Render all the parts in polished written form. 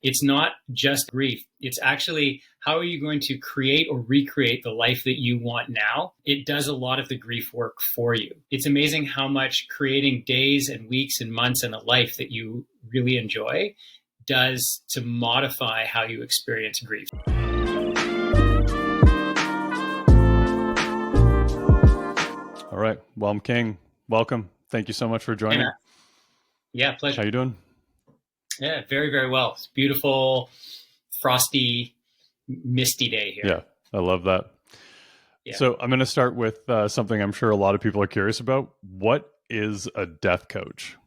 It's not just grief. It's actually how are you going to create or recreate the life that you want now? It does a lot of the grief work for you. It's amazing how much creating days and weeks and months in a life that you really enjoy does to modify how you experience grief. All right, Whelm King, welcome. Thank you so much for joining. Hey, yeah, pleasure. How you doing? Yeah, very, very well. It's beautiful, frosty, misty day here. Yeah, I love that. Yeah. So I'm going to start with something I'm sure a lot of people are curious about. What is a death coach?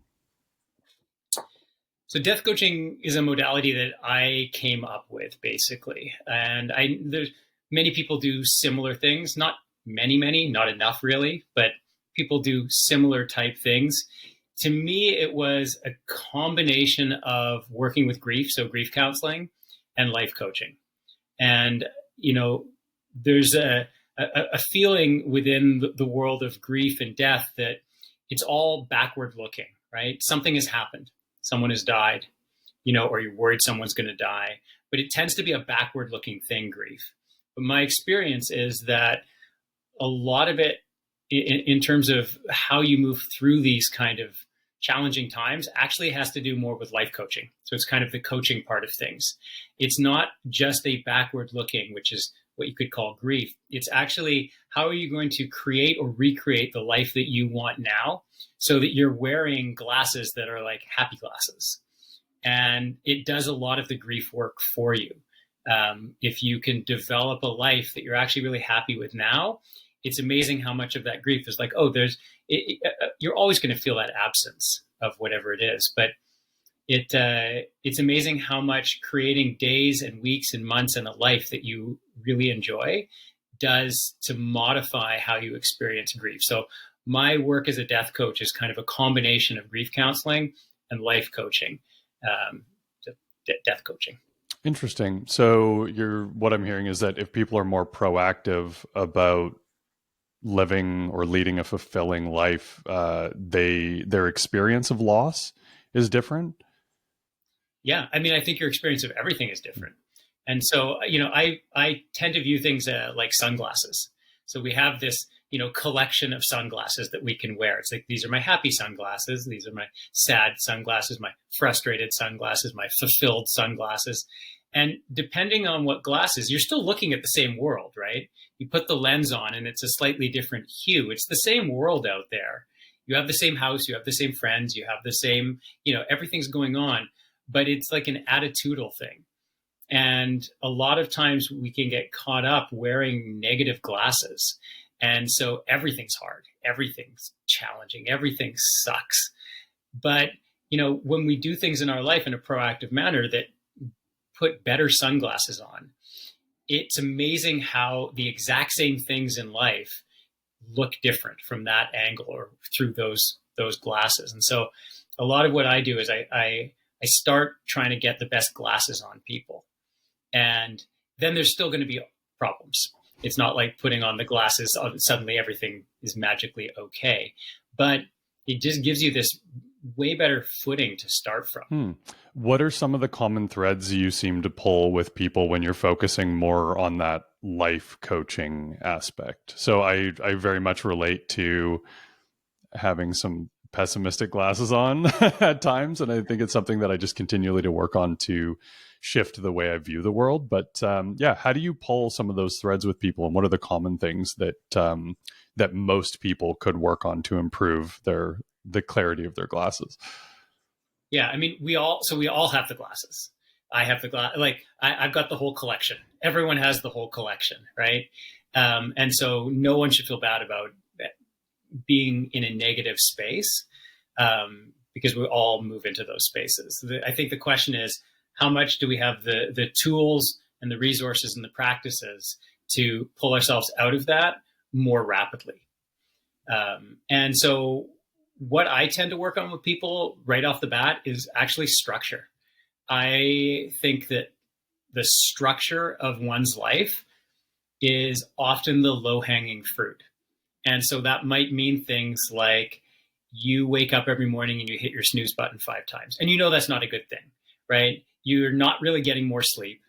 So death coaching is a modality that I came up with, basically. And there's many people do similar things, not many, not enough really, but people do similar type things. To me, it was a combination of working with grief, so grief counseling, and life coaching. And, you know, there's a feeling within the world of grief and death that it's all backward looking, right? Something has happened. Someone has died, you know, or you're worried someone's going to die. But it tends to be a backward looking thing, grief. But my experience is that a lot of it, in terms of how you move through these kind of challenging times, actually has to do more with life coaching. So it's kind of the coaching part of things. It's not just a backward looking, which is what you could call grief. It's actually how are you going to create or recreate the life that you want now so that you're wearing glasses that are like happy glasses. And it does a lot of the grief work for you. If you can develop a life that you're actually really happy with now, it's amazing how much of that grief is like, oh, you're always going to feel that absence of whatever it is. But it's amazing how much creating days and weeks and months in a life that you really enjoy does to modify how you experience grief. So my work as a death coach is kind of a combination of grief counseling and life coaching, death coaching. Interesting. So what I'm hearing is that if people are more proactive about living or leading a fulfilling life, their experience of loss is different. Yeah. I mean, I think your experience of everything is different. And so, you know, I tend to view things like sunglasses. So we have this, you know, collection of sunglasses that we can wear. It's like, these are my happy sunglasses. These are my sad sunglasses, my frustrated sunglasses, my fulfilled sunglasses. And depending on what glasses, you're still looking at the same world, right? You put the lens on and it's a slightly different hue. It's the same world out there. You have the same house, you have the same friends, you have the same, you know, everything's going on, but it's like an attitudinal thing. And a lot of times we can get caught up wearing negative glasses. And so everything's hard, everything's challenging, everything sucks. But, you know, when we do things in our life in a proactive manner that put better sunglasses on, it's amazing how the exact same things in life look different from that angle or through those glasses. And so a lot of what I do is I start trying to get the best glasses on people. And then there's still going to be problems. It's not like putting on the glasses, suddenly everything is magically okay. But it just gives you this way better footing to start from. What are some of the common threads you seem to pull with people when you're focusing more on that life coaching aspect? So I very much relate to having some pessimistic glasses on at times. And I think it's something that I just continually to work on to shift the way I view the world. But yeah, how do you pull some of those threads with people? And what are the common things that that most people could work on to improve the clarity of their glasses? Yeah, I mean, we all have the glasses. I have the glass, I've got the whole collection. Everyone has the whole collection, right? And so no one should feel bad about being in a negative space because we all move into those spaces. I think the question is, how much do we have the tools and the resources and the practices to pull ourselves out of that more rapidly? And so what I tend to work on with people right off the bat is actually structure. I think that the structure of one's life is often the low-hanging fruit. And so that might mean things like you wake up every morning and you hit your snooze button 5 times. And you know that's not a good thing, right? you're not really getting more sleep.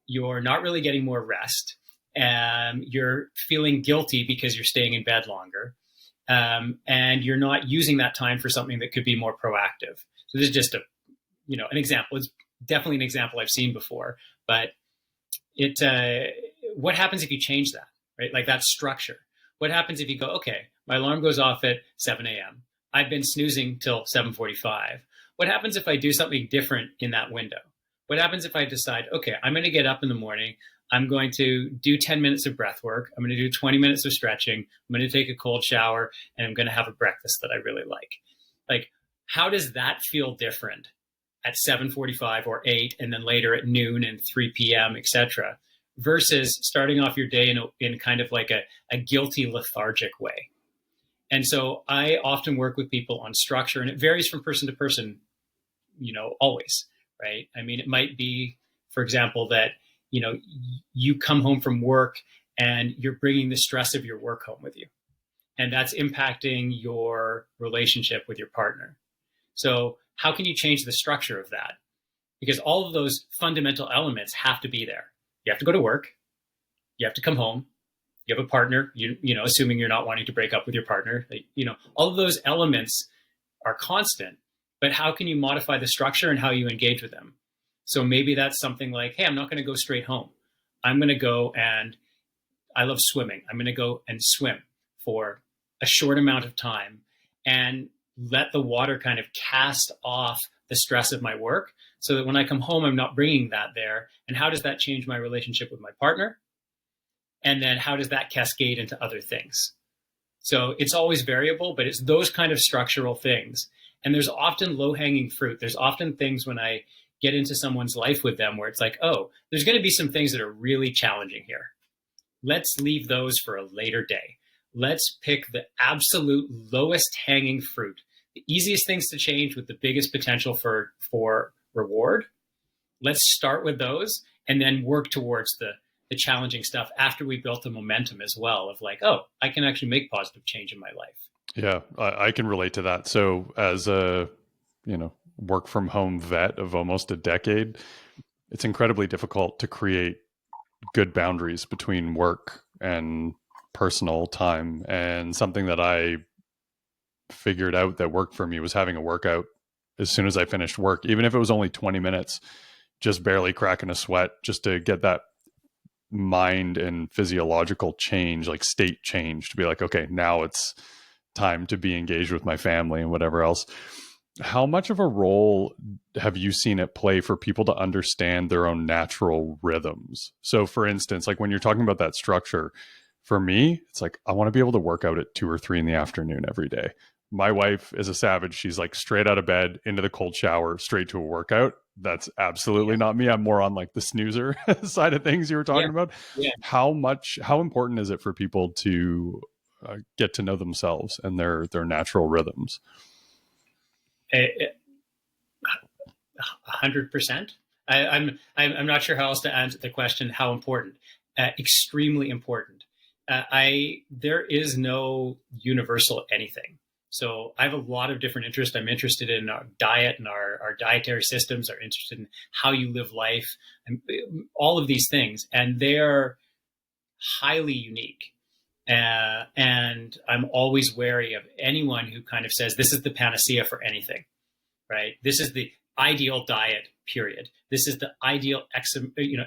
You're not really getting more rest. You're feeling guilty because you're staying in bed longer. And you're not using that time for something that could be more proactive. So this is just an example. It's definitely an example I've seen before, but what happens if you change that, right? Like that structure. What happens if you go, okay, my alarm goes off at 7 a.m. I've been snoozing till 7:45. What happens if I do something different in that window? What happens if I decide, okay, I'm going to get up in the morning. I'm going to do 10 minutes of breath work. I'm going to do 20 minutes of stretching. I'm going to take a cold shower, and I'm going to have a breakfast that I really like. Like, how does that feel different at 7:45 or 8, and then later at noon and 3 p.m., etc., versus starting off your day in kind of like a guilty, lethargic way? And so I often work with people on structure, and it varies from person to person, always, right? I mean, it might be, for example, that, you come home from work and you're bringing the stress of your work home with you, and that's impacting your relationship with your partner. So how can you change the structure of that? Because all of those fundamental elements have to be there. You have to go to work. You have to come home. You have a partner, assuming you're not wanting to break up with your partner, all of those elements are constant, but how can you modify the structure and how you engage with them? So maybe that's something like, hey, I'm not going to go straight home. I'm going to go, and I love swimming. I'm going to go and swim for a short amount of time and let the water kind of cast off the stress of my work so that when I come home, I'm not bringing that there. And how does that change my relationship with my partner? And then how does that cascade into other things? So it's always variable, but it's those kind of structural things. And there's often low-hanging fruit. There's often things when I get into someone's life with them where it's like, oh, there's going to be some things that are really challenging here. Let's leave those for a later day. Let's pick the absolute lowest hanging fruit, the easiest things to change with the biggest potential for reward. Let's start with those and then work towards the challenging stuff after we built the momentum as well of like, oh, I can actually make positive change in my life. Yeah, I can relate to that. So as a, work from home vet of almost a decade, it's incredibly difficult to create good boundaries between work and personal time. And something that I figured out that worked for me was having a workout as soon as I finished work, even if it was only 20 minutes, just barely cracking a sweat, just to get that mind and physiological change, like state change, to be like, okay, now it's time to be engaged with my family and whatever else. How much of a role have you seen it play for people to understand their own natural rhythms? So for instance, like when you're talking about that structure, for me, it's like, I want to be able to work out at 2 or 3 in the afternoon every day. My wife is a savage. She's like straight out of bed, into the cold shower, straight to a workout. That's absolutely not me. I'm more on like the snoozer side of things you were talking about. Yeah. How important is it for people to get to know themselves and their natural rhythms? 100%. I'm not sure how else to answer the question. How important? Extremely important. There is no universal anything. So I have a lot of different interests. I'm interested in our diet and our dietary systems. I'm interested in how you live life, and all of these things, and they're highly unique. And I'm always wary of anyone who kind of says this is the panacea for anything, right? This is the ideal diet, period. This is the ideal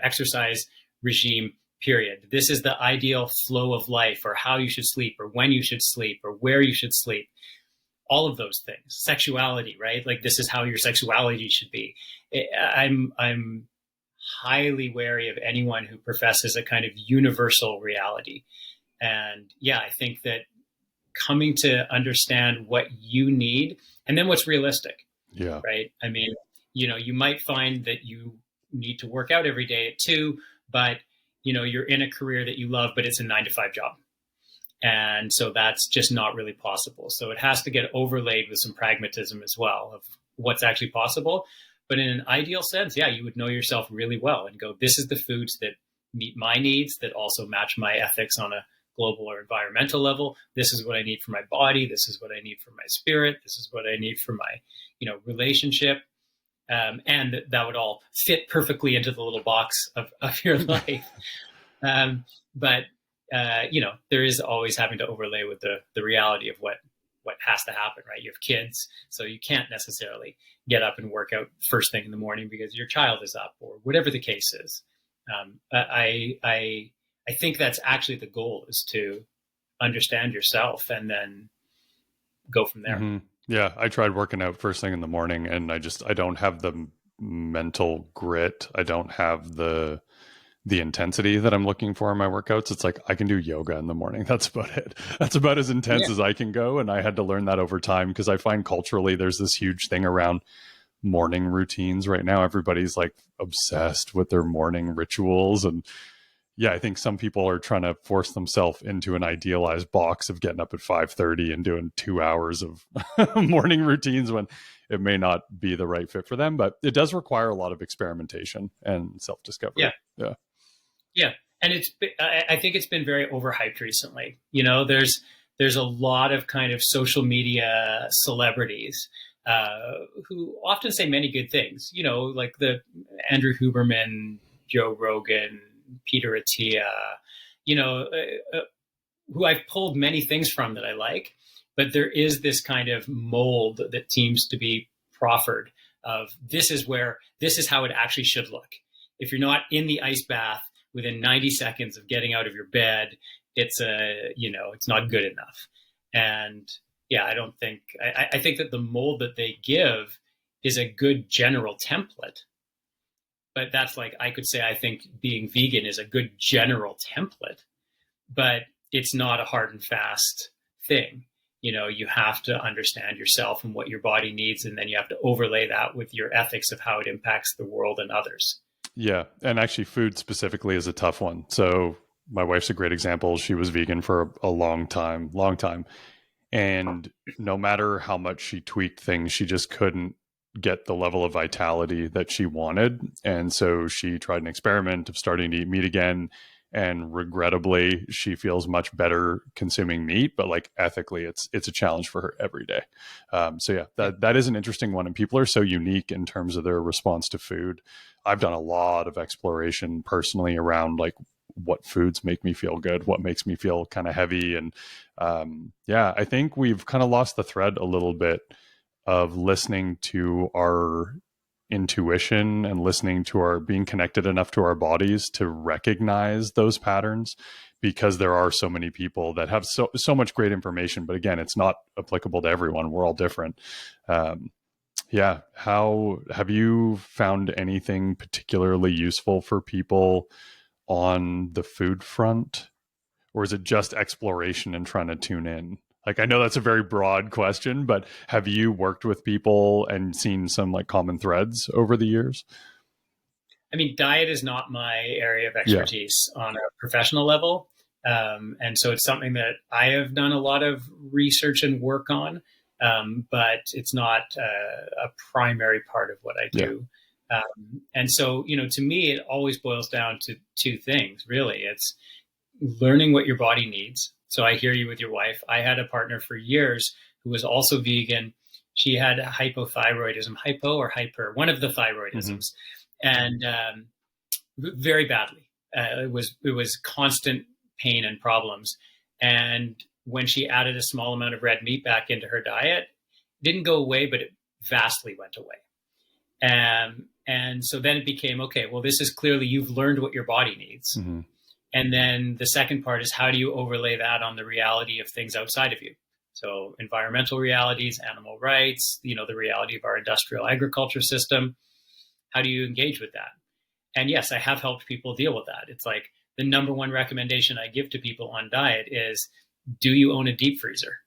exercise regime, period. This is the ideal flow of life, or how you should sleep, or when you should sleep, or where you should sleep. All of those things. Sexuality, right? Like this is how your sexuality should be. I'm highly wary of anyone who professes a kind of universal reality. And yeah, I think that coming to understand what you need and then what's realistic. Yeah. Right. I mean, you might find that you need to work out every day at 2, but you're in a career that you love, but it's a 9-to-5 job. And so that's just not really possible. So it has to get overlaid with some pragmatism as well of what's actually possible. But in an ideal sense, yeah, you would know yourself really well and go, this is the foods that meet my needs, that also match my ethics on a global or environmental level. This is what I need for my body. This is what I need for my spirit. This is what I need for my, relationship. and that would all fit perfectly into the little box of your life. But there is always having to overlay with the reality of what has to happen, right? You have kids, so you can't necessarily get up and work out first thing in the morning because your child is up or whatever the case is. I think that's actually the goal, is to understand yourself and then go from there. Mm-hmm. Yeah, I tried working out first thing in the morning, and I don't have the mental grit. I don't have the intensity that I'm looking for in my workouts. It's like I can do yoga in the morning. That's about it. That's about as intense as I can go. And I had to learn that over time, because I find culturally there's this huge thing around morning routines right now. Everybody's like obsessed with their morning rituals. And yeah, I think some people are trying to force themselves into an idealized box of getting up at 5:30 and doing 2 hours of morning routines when it may not be the right fit for them. But it does require a lot of experimentation and self-discovery. Yeah. And I think it's been very overhyped recently. There's a lot of kind of social media celebrities who often say many good things, like the Andrew Huberman, Joe Rogan, Peter Attia, who I've pulled many things from that I like, but there is this kind of mold that seems to be proffered of this is how it actually should look. If you're not in the ice bath within 90 seconds of getting out of your bed, it's not good enough. And yeah, I think that the mold that they give is a good general template. But that's like, I could say, I think being vegan is a good general template, but it's not a hard and fast thing. You have to understand yourself and what your body needs, and then you have to overlay that with your ethics of how it impacts the world and others. Yeah. And actually food specifically is a tough one. So my wife's a great example. She was vegan for a long time. And no matter how much she tweaked things, she just couldn't get the level of vitality that she wanted. And so she tried an experiment of starting to eat meat again. And regrettably, she feels much better consuming meat, but like ethically, it's a challenge for her every day. So yeah, that is an interesting one. And people are so unique in terms of their response to food. I've done a lot of exploration personally around like what foods make me feel good, what makes me feel kind of heavy. And I think we've kind of lost the thread a little bit of listening to our intuition and listening to our being connected enough to our bodies to recognize those patterns, because there are so many people that have so much great information, but again, it's not applicable to everyone. We're all different. How have you found anything particularly useful for people on the food front, or is it just exploration and trying to tune in? Like, I know that's a very broad question, but have you worked with people and seen some like common threads over the years? I mean, diet is not my area of expertise on a professional level. And so it's something that I have done a lot of research and work on, but it's not a primary part of what I do. And so, to me, it always boils down to two things, really. It's learning what your body needs. So I hear you with your wife. I had a partner for years who was also vegan. She had hypothyroidism, hypo or hyper, one of the thyroidisms, and very badly. It was constant pain and problems. And when she added a small amount of red meat back into her diet, it didn't go away, but it vastly went away. And so then it became, okay, well, this is clearly you've learned what your body needs. Mm-hmm. And then the second part is, how do you overlay that on the reality of things outside of you? So environmental realities, animal rights, the reality of our industrial agriculture system. How do you engage with that? And yes, I have helped people deal with that. It's like the number one recommendation I give to people on diet is, do you own a deep freezer?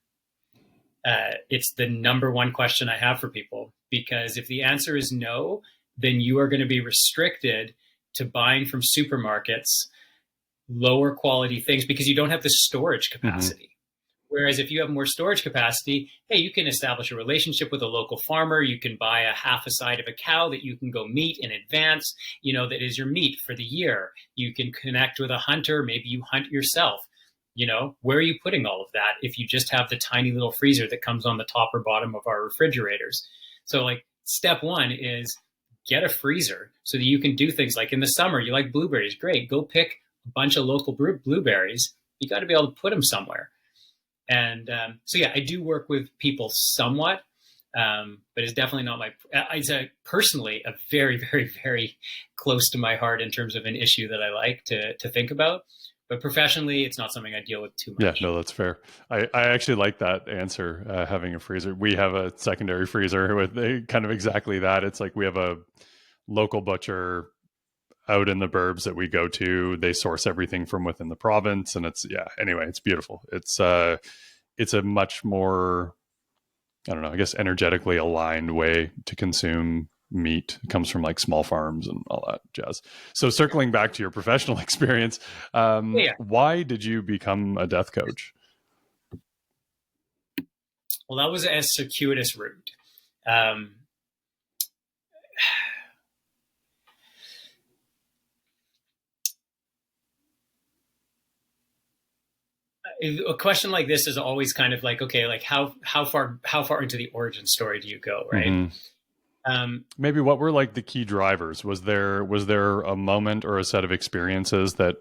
It's the number one question I have for people, because if the answer is no, then you are going to be restricted to buying from supermarkets lower quality things because you don't have the storage capacity. Mm-hmm. Whereas if you have more storage capacity, hey, you can establish a relationship with a local farmer. You can buy a half a side of a cow that you can go meet in advance, that is your meat for the year. You can connect with a hunter. Maybe you hunt yourself. Where are you putting all of that if you just have the tiny little freezer that comes on the top or bottom of our refrigerators? So like step one is get a freezer so that you can do things like in the summer, you like blueberries. Great. Go pick a bunch of local blueberries. You got to be able to put them somewhere. And so, yeah, I do work with people somewhat, but it's definitely not my, it's personally a very, very, very close to my heart in terms of an issue that I like to think about. But professionally, it's not something I deal with too much. Yeah, no, that's fair. I actually like that answer, having a freezer. We have a secondary freezer with kind of exactly that. It's like we have a local butcher out in the burbs that we go to. They source everything from within the province, and it's, yeah, anyway, it's beautiful. It's a much more, I don't know, I guess energetically aligned way to consume meat. It comes from like small farms and all that jazz. So circling back to your professional experience, Yeah. why did you become a death coach? Well, that was a circuitous route. A question like this is always kind of like, okay, like how far into the origin story do you go, right? Mm-hmm. Maybe what were like the key drivers? Was there a moment or a set of experiences that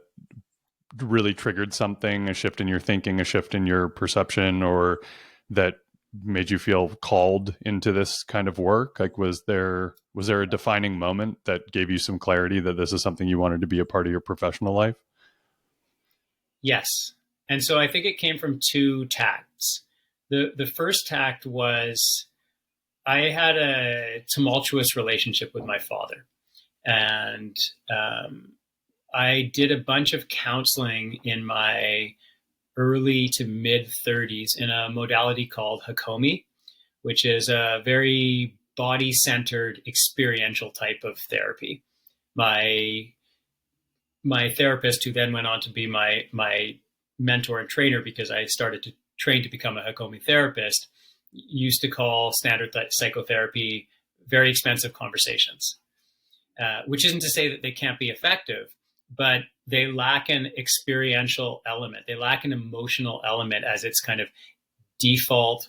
really triggered something, a shift in your thinking, a shift in your perception, or that made you feel called into this kind of work? Like, was there a defining moment that gave you some clarity that this is something you wanted to be a part of your professional life? Yes. And so I think it came from two tacts. The first tact was I had a tumultuous relationship with my father. And I did a bunch of counseling in my early to mid 30s in a modality called Hakomi, which is a very body-centered experiential type of therapy. My therapist, who then went on to be my mentor and trainer, because I started to train to become a Hakomi therapist, used to call standard psychotherapy very expensive conversations, which isn't to say that they can't be effective, but they lack an experiential element. They lack an emotional element as its kind of default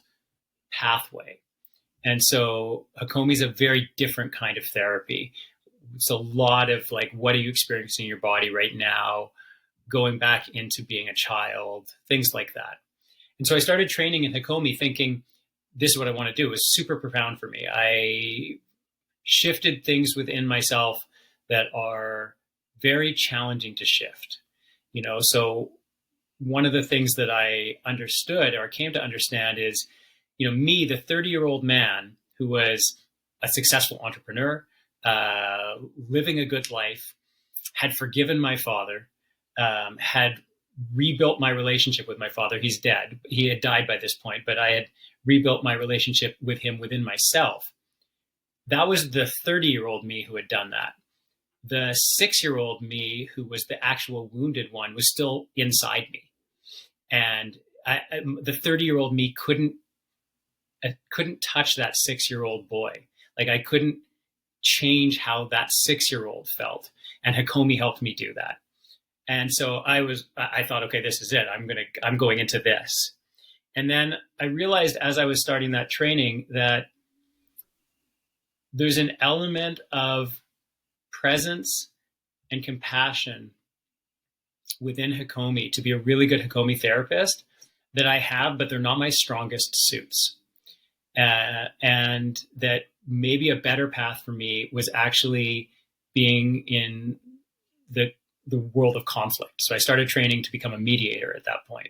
pathway. And so Hakomi is a very different kind of therapy. It's a lot of like, what are you experiencing in your body right now? Going back into being a child, things like that. And so I started training in Hakomi thinking, this is what I want to do. It was super profound for me. I shifted things within myself that are very challenging to shift. So one of the things that I understood or came to understand is, me, the 30-year-old man who was a successful entrepreneur, living a good life, had forgiven my father, had rebuilt my relationship with my father. He's dead. He had died by this point, but I had rebuilt my relationship with him within myself. That was the 30-year-old me who had done that. The 6-year-old me, who was the actual wounded one, was still inside me. And the 30-year-old me couldn't touch that 6-year-old boy. Like, I couldn't change how that 6-year-old felt. And Hakomi helped me do that. And so I thought, okay, this is it. I'm going into this. And then I realized as I was starting that training that there's an element of presence and compassion within Hakomi to be a really good Hakomi therapist that I have, but they're not my strongest suits. And that maybe a better path for me was actually being in the world of conflict. So I started training to become a mediator at that point.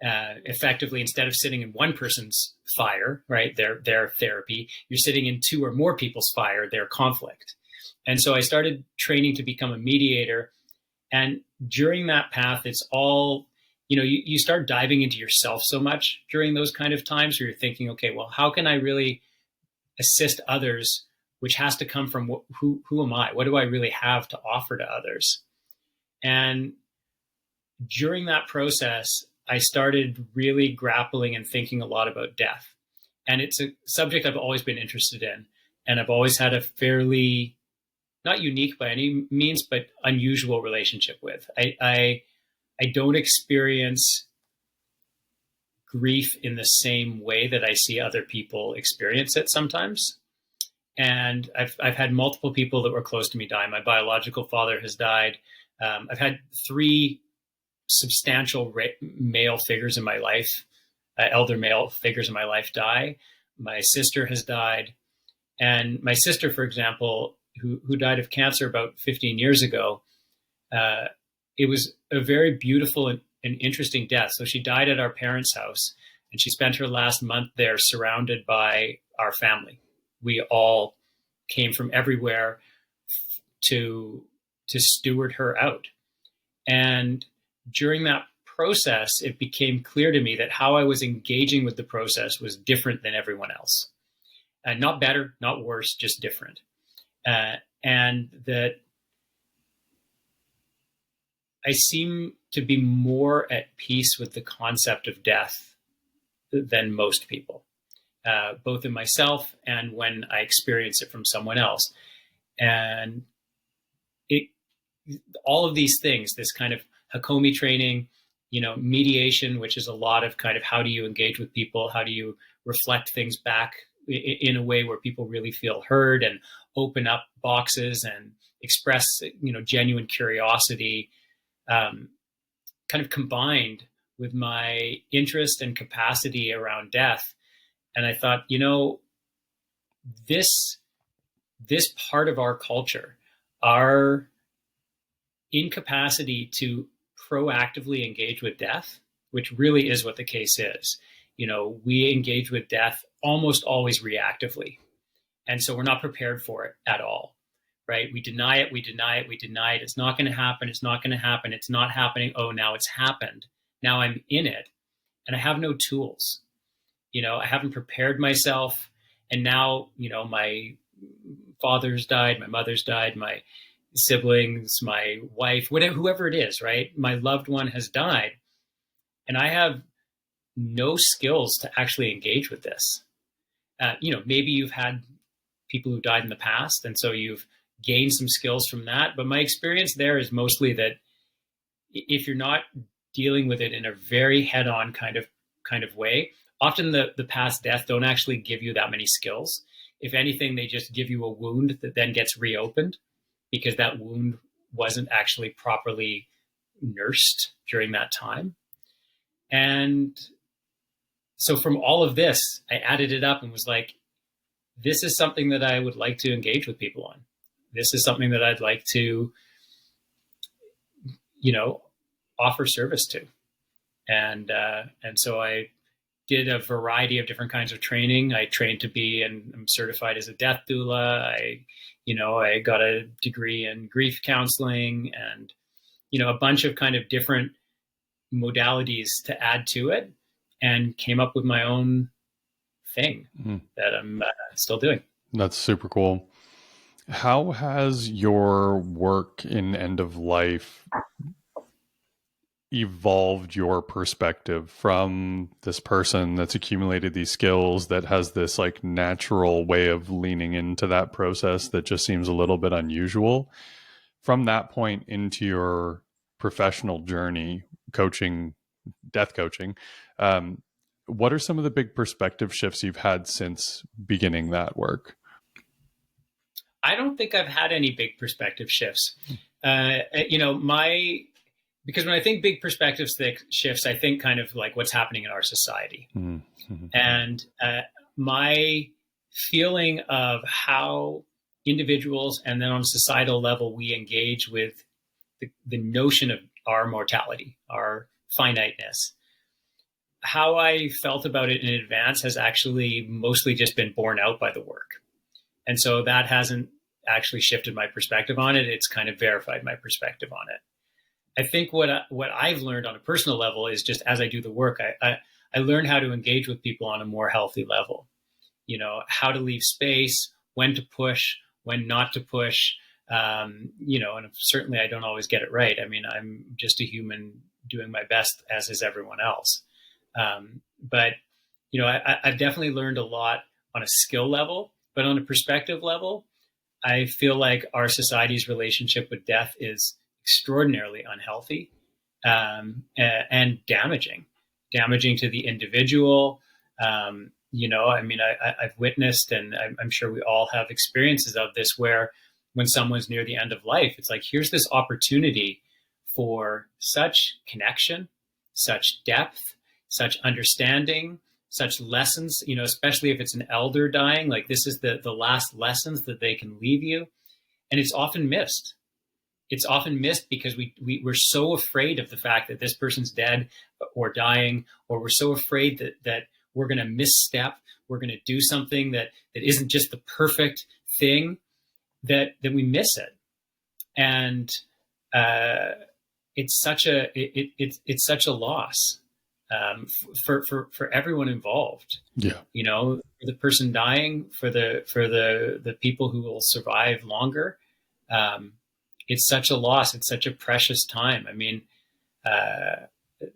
Effectively, instead of sitting in one person's fire, right, their therapy, you're sitting in two or more people's fire, their conflict. And so I started training to become a mediator. And during that path, it's all, you start diving into yourself so much during those kind of times where you're thinking, okay, well, how can I really assist others, which has to come from who am I? What do I really have to offer to others? And during that process, I started really grappling and thinking a lot about death. And it's a subject I've always been interested in. And I've always had a fairly, not unique by any means, but unusual relationship with. I don't experience grief in the same way that I see other people experience it sometimes. And I've had multiple people that were close to me die. My biological father has died. I've had three substantial male figures in my life, elder male figures in my life die. My sister has died. And my sister, for example, who died of cancer about 15 years ago, it was a very beautiful and interesting death. So she died at our parents' house, and she spent her last month there surrounded by our family. We all came from everywhere to steward her out. And during that process, it became clear to me that how I was engaging with the process was different than everyone else. Not better, not worse, just different. And that I seem to be more at peace with the concept of death than most people, both in myself and when I experience it from someone else. And all of these things, this kind of Hakomi training, mediation, which is a lot of kind of how do you engage with people? How do you reflect things back in a way where people really feel heard and open up boxes and express, genuine curiosity, kind of combined with my interest and capacity around death. And I thought, this part of our culture, our incapacity to proactively engage with death, which really is what the case is. We engage with death almost always reactively. And so we're not prepared for it at all, right? We deny it, we deny it, we deny it. It's not going to happen. It's not going to happen. It's not happening. Oh, now it's happened. Now I'm in it and I have no tools. I haven't prepared myself. And now, my father's died, my mother's died, my siblings, my wife, whatever, whoever it is, right? My loved one has died. And I have no skills to actually engage with this. Maybe you've had people who died in the past, and so you've gained some skills from that. But my experience there is mostly that if you're not dealing with it in a very head-on kind of way, often the past death don't actually give you that many skills. If anything, they just give you a wound that then gets reopened because that wound wasn't actually properly nursed during that time. And so from all of this, I added it up and was like, this is something that I would like to engage with people on. This is something that I'd like to, offer service to. And so I did a variety of different kinds of training. I trained to be, and I'm certified as a death doula. I got a degree in grief counseling and, a bunch of kind of different modalities to add to it, and came up with my own thing that I'm still doing. That's super cool. How has your work in end of life evolved your perspective from this person that's accumulated these skills, that has this like natural way of leaning into that process that just seems a little bit unusual, from that point into your professional journey, coaching, death coaching? What are some of the big perspective shifts you've had since beginning that work? I don't think I've had any big perspective shifts. Because when I think big perspective shifts, I think kind of like what's happening in our society. Mm-hmm. And my feeling of how individuals and then on a societal level, we engage with the notion of our mortality, our finiteness. How I felt about it in advance has actually mostly just been borne out by the work. And so that hasn't actually shifted my perspective on it. It's kind of verified my perspective on it. I think what I've learned on a personal level is just as I do the work, I learn how to engage with people on a more healthy level. How to leave space, when to push, when not to push. And certainly I don't always get it right. I mean, I'm just a human doing my best, as is everyone else. But I've definitely learned a lot on a skill level, but on a perspective level, I feel like our society's relationship with death is extraordinarily unhealthy and damaging to the individual, I mean, I've witnessed, and I'm sure we all have experiences of this, where when someone's near the end of life, it's like, here's this opportunity for such connection, such depth, such understanding, such lessons, especially if it's an elder dying, like this is the last lessons that they can leave you. And it's often missed. It's often missed because we're so afraid of the fact that this person's dead or dying, or we're so afraid that we're going to misstep, we're going to do something that isn't just the perfect thing, that we miss it. And it's such a loss for everyone involved. Yeah. For the person dying, for the people who will survive longer. It's such a loss. It's such a precious time. I mean,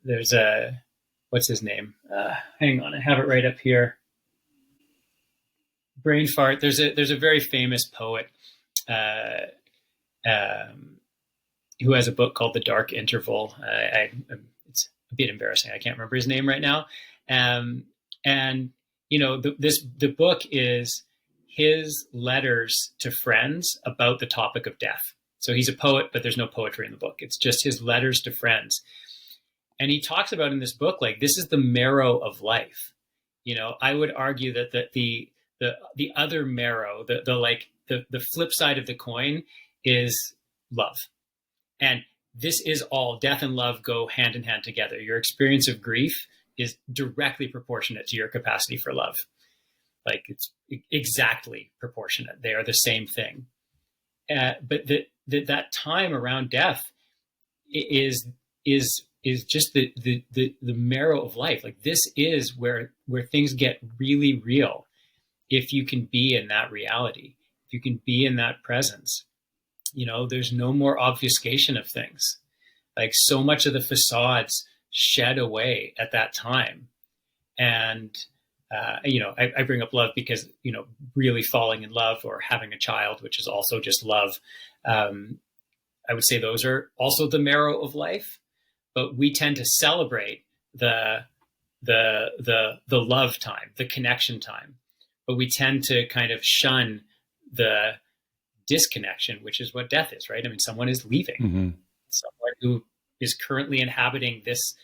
there's what's his name? Hang on, I have it right up here. Brain fart. There's a very famous poet who has a book called The Dark Interval. It's a bit embarrassing. I can't remember his name right now. And the book is his letters to friends about the topic of death. So he's a poet, but there's no poetry in the book. It's just his letters to friends. And he talks about in this book, like, this is the marrow of life. I would argue that the other marrow, the flip side of the coin is love. And this is all, death and love go hand in hand together. Your experience of grief is directly proportionate to your capacity for love. Like, it's exactly proportionate. They are the same thing. But that time around death is just the marrow of life. Like, this is where things get really real. If you can be in that reality, if you can be in that presence, there's no more obfuscation of things. Like, so much of the facades shed away at that time. And, I bring up love because, really falling in love or having a child, which is also just love. I would say those are also the marrow of life, but we tend to celebrate the love time, the connection time, but we tend to kind of shun the disconnection, which is what death is, right? I mean, someone is leaving. Mm-hmm. Someone who is currently inhabiting this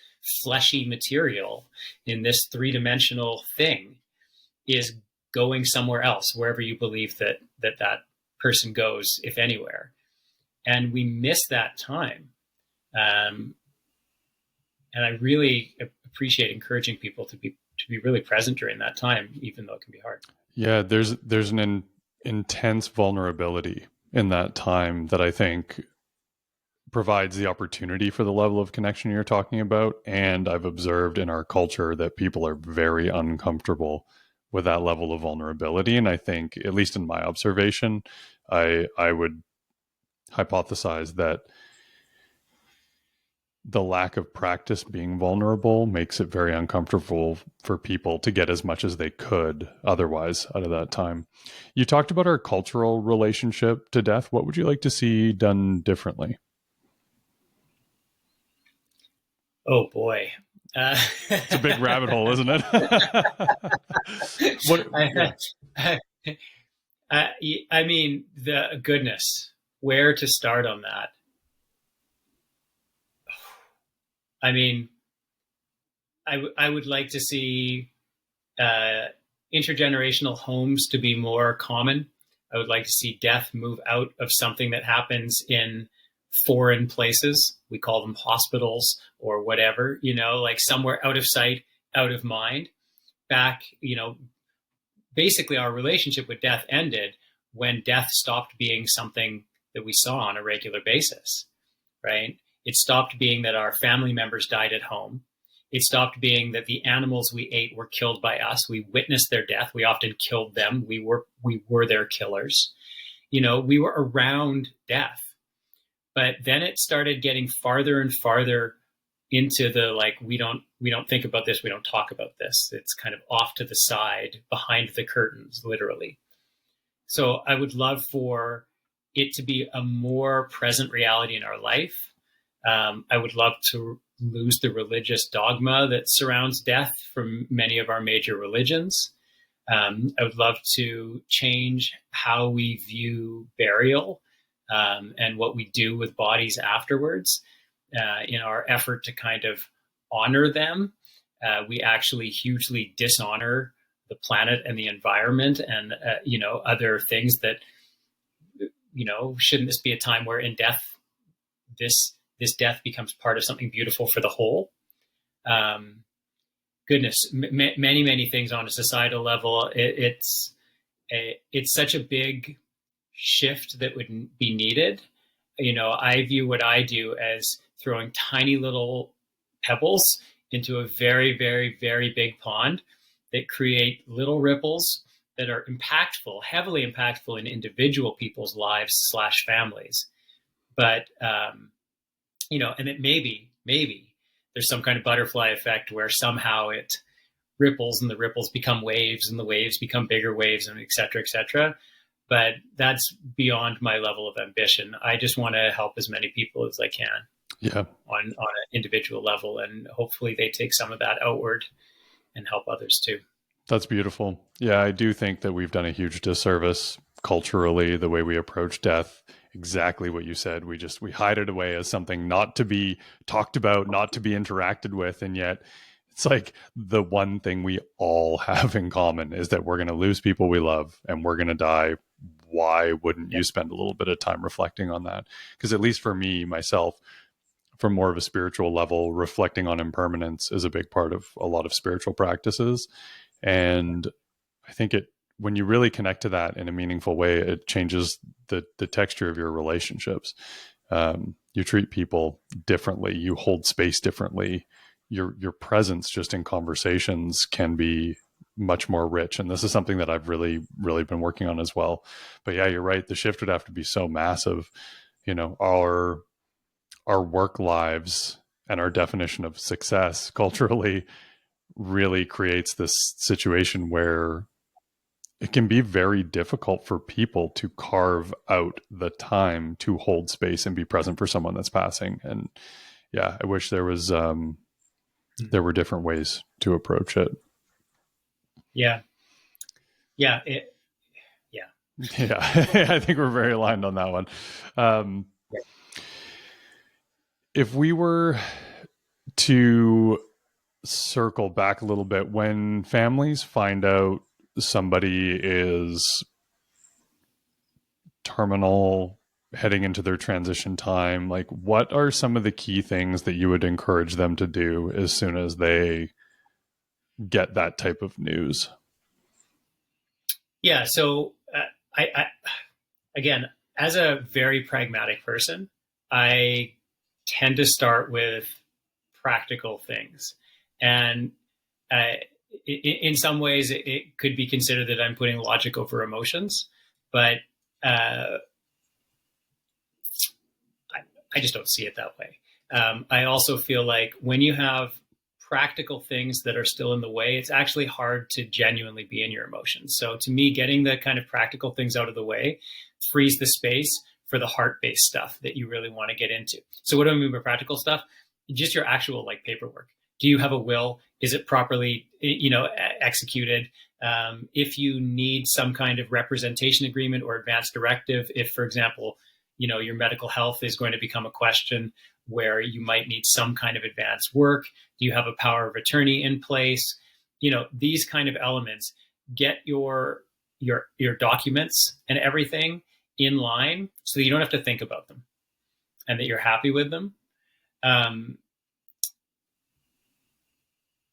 fleshy material in this three-dimensional thing is going somewhere else, wherever you believe that person goes, if anywhere. And we miss that time. And I really appreciate encouraging people to be really present during that time, even though it can be hard. Yeah, there's an intense vulnerability in that time that I think provides the opportunity for the level of connection you're talking about. And I've observed in our culture that people are very uncomfortable with that level of vulnerability. And I think, at least in my observation, I would hypothesize that the lack of practice being vulnerable makes it very uncomfortable for people to get as much as they could otherwise out of that time. You talked about our cultural relationship to death. What would you like to see done differently? Oh boy. It's a big rabbit hole, isn't it? I mean, the goodness, where to start on that? I mean, I would like to see intergenerational homes to be more common. I would like to see death move out of something that happens in foreign places. We call them hospitals or whatever, like somewhere out of sight, out of mind. Back, basically our relationship with death ended when death stopped being something that we saw on a regular basis, right? It stopped being that our family members died at home. It stopped being that the animals we ate were killed by us. We witnessed their death. We often killed them. We were their killers. We were around death. But then it started getting farther and farther into the, like, we don't think about this. We don't talk about this. It's kind of off to the side, behind the curtains, literally. So I would love for it to be a more present reality in our life. I would love to lose the religious dogma that surrounds death from many of our major religions. I would love to change how we view burial and what we do with bodies afterwards. In our effort to kind of honor them, we actually hugely dishonor the planet and the environment and, other things that, shouldn't this be a time where in death, this death becomes part of something beautiful for the whole? Many things on a societal level. It's such a big shift that would be needed. I view what I do as throwing tiny little pebbles into a very, very, very big pond that create little ripples that are impactful, heavily impactful in individual people's lives / families. But, and it maybe there's some kind of butterfly effect where somehow it ripples and the ripples become waves and the waves become bigger waves and et cetera, et cetera. But that's beyond my level of ambition. I just want to help as many people as I can on an individual level. And hopefully they take some of that outward and help others too. That's beautiful. Yeah, I do think that we've done a huge disservice culturally, the way we approach death. Exactly what you said. We hide it away as something not to be talked about, not to be interacted with. And yet it's like the one thing we all have in common is that we're going to lose people we love and we're going to die. Why wouldn't you spend a little bit of time reflecting on that? Because at least for me, myself, from more of a spiritual level, reflecting on impermanence is a big part of a lot of spiritual practices. And I think when you really connect to that in a meaningful way, it changes the texture of your relationships. You treat people differently. You hold space differently. Your presence just in conversations can be much more rich. And this is something that I've really, really been working on as well. But yeah, you're right. The shift would have to be so massive. Our work lives and our definition of success culturally really creates this situation where it can be very difficult for people to carve out the time to hold space and be present for someone that's passing. And yeah, I wish there were different ways to approach it. Yeah. Yeah. Yeah. I think we're very aligned on that one. If we were to circle back a little bit, when families find out somebody is terminal, heading into their transition time, like what are some of the key things that you would encourage them to do as soon as they get that type of news? Yeah. So I again, as a very pragmatic person, I tend to start with practical things. And in some ways, it could be considered that I'm putting logic over emotions, but I just don't see it that way. I also feel like when you have practical things that are still in the way, it's actually hard to genuinely be in your emotions. So to me, getting the kind of practical things out of the way frees the space for the heart-based stuff that you really want to get into. So what do I mean by practical stuff? Just your actual paperwork. Do you have a will? Is it properly, executed? If you need some kind of representation agreement or advance directive, if, for example, your medical health is going to become a question where you might need some kind of advanced work, do you have a power of attorney in place? These kind of elements, get your documents and everything in line so that you don't have to think about them and that you're happy with them. And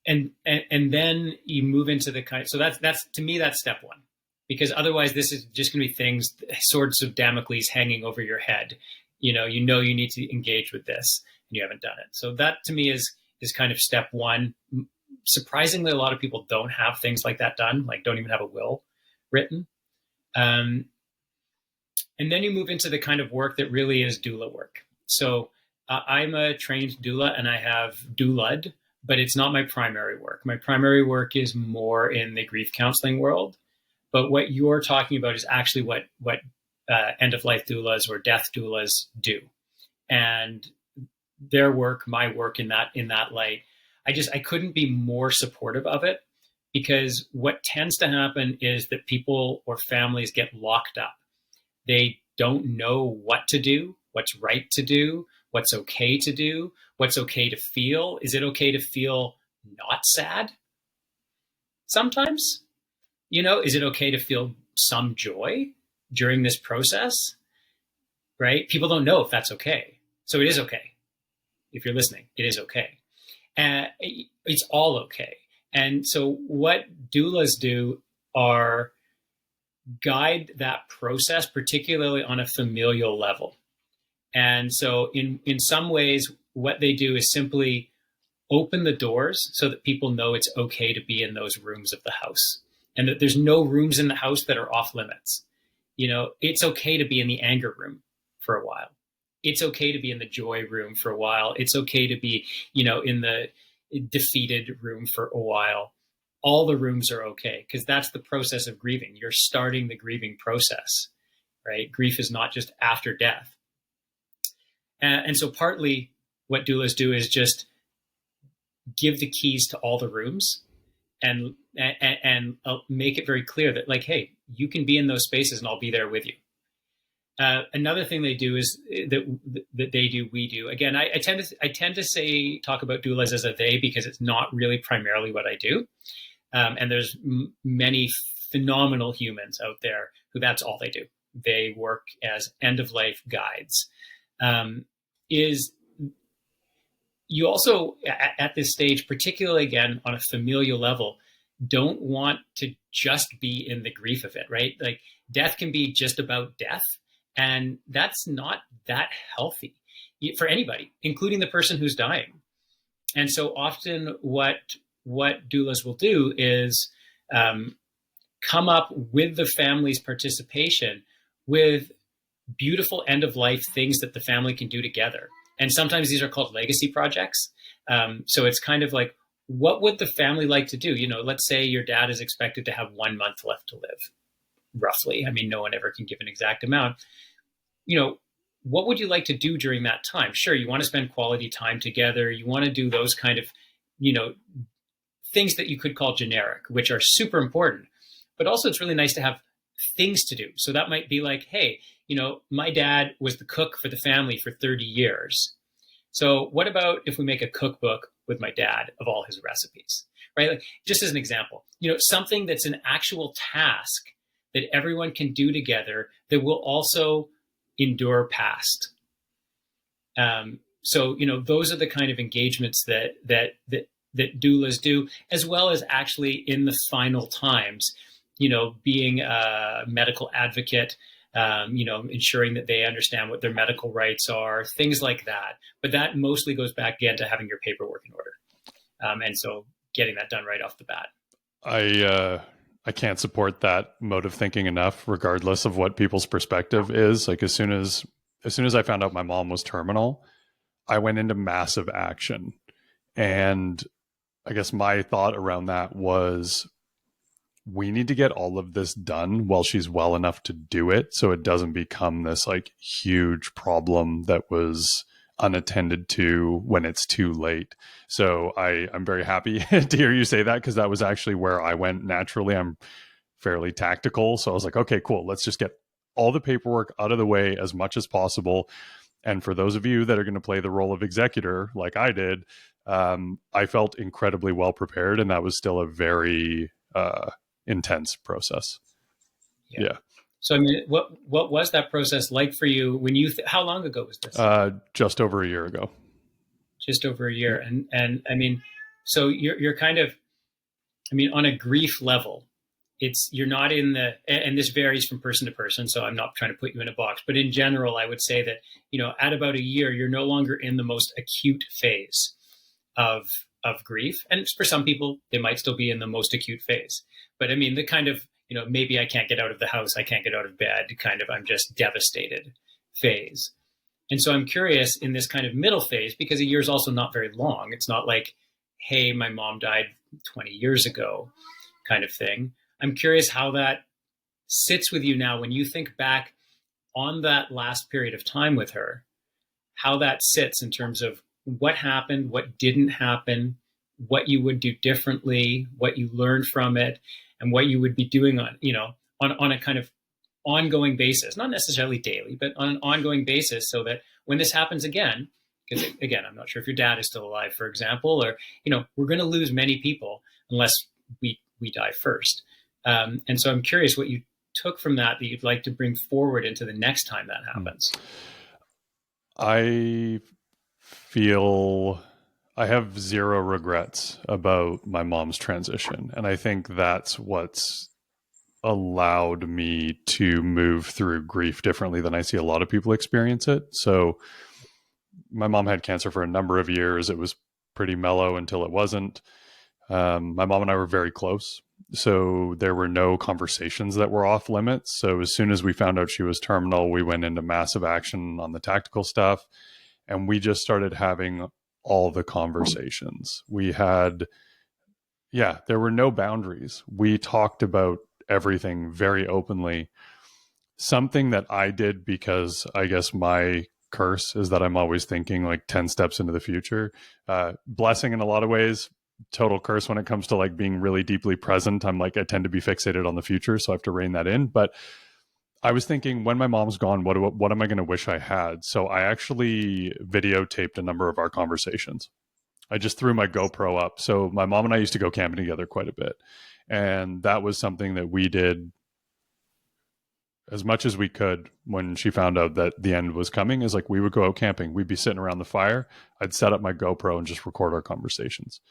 then you move into the kind. So that's to me, that's step one, because otherwise this is just going to be things, swords of Damocles hanging over your head. You need to engage with this and you haven't done it. So that to me is kind of step one. Surprisingly, a lot of people don't have things like that done, don't even have a will written. And then you move into the kind of work that really is doula work. So I'm a trained doula and I have doula'd, but it's not my primary work. My primary work is more in the grief counseling world. But what you're talking about is actually what end-of-life doulas or death doulas do. And their work, my work in that light, I couldn't be more supportive of it, because what tends to happen is that people or families get locked up. They don't know what to do, what's right to do, what's okay to do, what's okay to feel. Is it okay to feel not sad? Sometimes, is it okay to feel some joy during this process? Right? People don't know if that's okay. So it is okay. If you're listening, it is okay. And it's all okay. And so what doulas do are guide that process, particularly on a familial level. And so in some ways, what they do is simply open the doors so that people know it's okay to be in those rooms of the house, and that there's no rooms in the house that are off limits. It's okay to be in the anger room for a while. It's okay to be in the joy room for a while. It's okay to be, in the defeated room for a while. All the rooms are okay, because that's the process of grieving. You're starting the grieving process, right? Grief is not just after death. And so partly what doulas do is just give the keys to all the rooms and make it very clear that, like, hey, you can be in those spaces and I'll be there with you. Another thing they do is that they do, we do. Again, I tend to talk about doulas as a they, because it's not really primarily what I do. And there's many phenomenal humans out there who that's all they do. They work as end-of-life guides. Is you also, at this stage, particularly again on a familial level, don't want to just be in the grief of it, right? Like, death can be just about death, and that's not that healthy for anybody, including the person who's dying. And so often what doulas will do is come up with the family's participation with beautiful end-of-life things that the family can do together. And sometimes these are called legacy projects. So it's kind of like, what would the family like to do? Let's say your dad is expected to have 1 month left to live, roughly. I mean, no one ever can give an exact amount. What would you like to do during that time? Sure, you want to spend quality time together. You want to do those kind of, things that you could call generic, which are super important. But also it's really nice to have things to do. So that might be like, hey, my dad was the cook for the family for 30 years. So what about if we make a cookbook with my dad of all his recipes, right? Like, just as an example, something that's an actual task that everyone can do together that will also endure past. So, those are the kind of engagements that doulas do, as well as actually in the final times, being a medical advocate, ensuring that they understand what their medical rights are, things like that. But that mostly goes back again to having your paperwork in order. And so getting that done right off the bat. I can't support that mode of thinking enough, regardless of what people's perspective is. Like, as soon as I found out my mom was terminal, I went into massive action. And I guess my thought around that was, we need to get all of this done while she's well enough to do it, so it doesn't become this like huge problem that was unattended to when it's too late. So I'm very happy to hear you say that, because that was actually where I went naturally. I'm fairly tactical. So I was like, okay, cool. Let's just get all the paperwork out of the way as much as possible. And for those of you that are going to play the role of executor, like I did, I felt incredibly well prepared, and that was still a very intense process. Yeah. So, I mean, what was that process like for you when you, how long ago was this? Just over a year ago. Just over a year. And I mean, so you're kind of, I mean, on a grief level, you're not in the, and this varies from person to person, so I'm not trying to put you in a box, but in general, I would say that, at about a year, you're no longer in the most acute phase of grief. And for some people, they might still be in the most acute phase. But I mean, the kind of, maybe I can't get out of the house, I can't get out of bed, kind of, I'm just devastated phase. And so I'm curious in this kind of middle phase, because a year is also not very long. It's not like, hey, my mom died 20 years ago kind of thing. I'm curious how that sits with you now when you think back on that last period of time with her, how that sits in terms of what happened, what didn't happen, what you would do differently, what you learned from it, and what you would be doing on a kind of ongoing basis, not necessarily daily, but on an ongoing basis, so that when this happens again, because again, I'm not sure if your dad is still alive, for example, or, we're going to lose many people unless we die first. And so I'm curious what you took from that you'd like to bring forward into the next time that happens. I feel I have zero regrets about my mom's transition. And I think that's what's allowed me to move through grief differently than I see a lot of people experience it. So my mom had cancer for a number of years. It was pretty mellow until it wasn't. My mom and I were very close. So there were no conversations that were off limits. So as soon as we found out she was terminal, we went into massive action on the tactical stuff. And we just started having all the conversations. We had, there were no boundaries. We talked about everything very openly. Something that I did because I guess my curse is that I'm always thinking like 10 steps into the future. Blessing in a lot of ways, total curse when it comes to like being really deeply present. I tend to be fixated on the future, so I have to rein that in. But I was thinking, when my mom's gone, what am I going to wish I had? So I actually videotaped a number of our conversations. I just threw my GoPro up. So my mom and I used to go camping together quite a bit. And that was something that we did as much as we could when she found out that the end was coming. Is like, we would go out camping. We'd be sitting around the fire. I'd set up my GoPro and just record our conversations.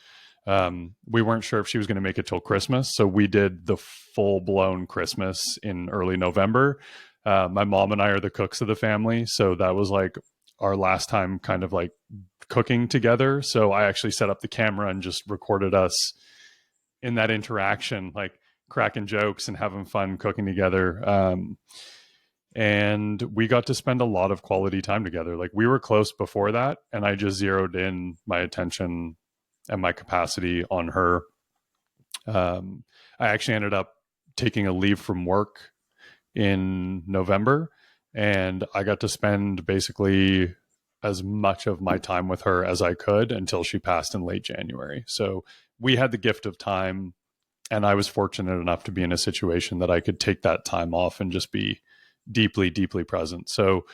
We weren't sure if she was going to make it till Christmas. So we did the full-blown Christmas in early November. My mom and I are the cooks of the family. So that was like our last time kind of like cooking together. So I actually set up the camera and just recorded us in that interaction, like cracking jokes and having fun cooking together. And we got to spend a lot of quality time together. Like, we were close before that, and I just zeroed in my attention and my capacity on her. I actually ended up taking a leave from work in November, and I got to spend basically as much of my time with her as I could until she passed in late January. So we had the gift of time, and I was fortunate enough to be in a situation that I could take that time off and just be deeply, deeply present. So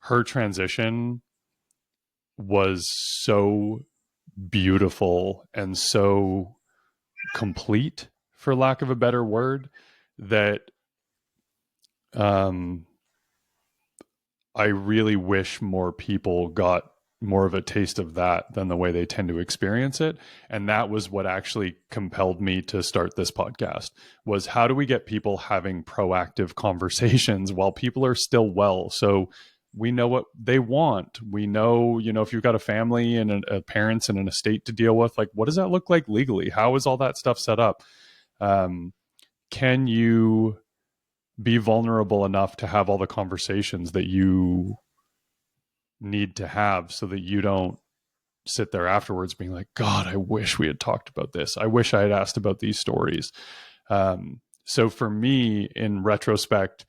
her transition was so beautiful and so complete, for lack of a better word, that I really wish more people got more of a taste of that than the way they tend to experience it. And that was what actually compelled me to start this podcast, was how do we get people having proactive conversations while people are still well? So we know what they want. We know, if you've got a family and a parents and an estate to deal with, like, what does that look like legally? How is all that stuff set up? Can you be vulnerable enough to have all the conversations that you need to have so that you don't sit there afterwards being like, God, I wish we had talked about this. I wish I had asked about these stories. So for me, in retrospect,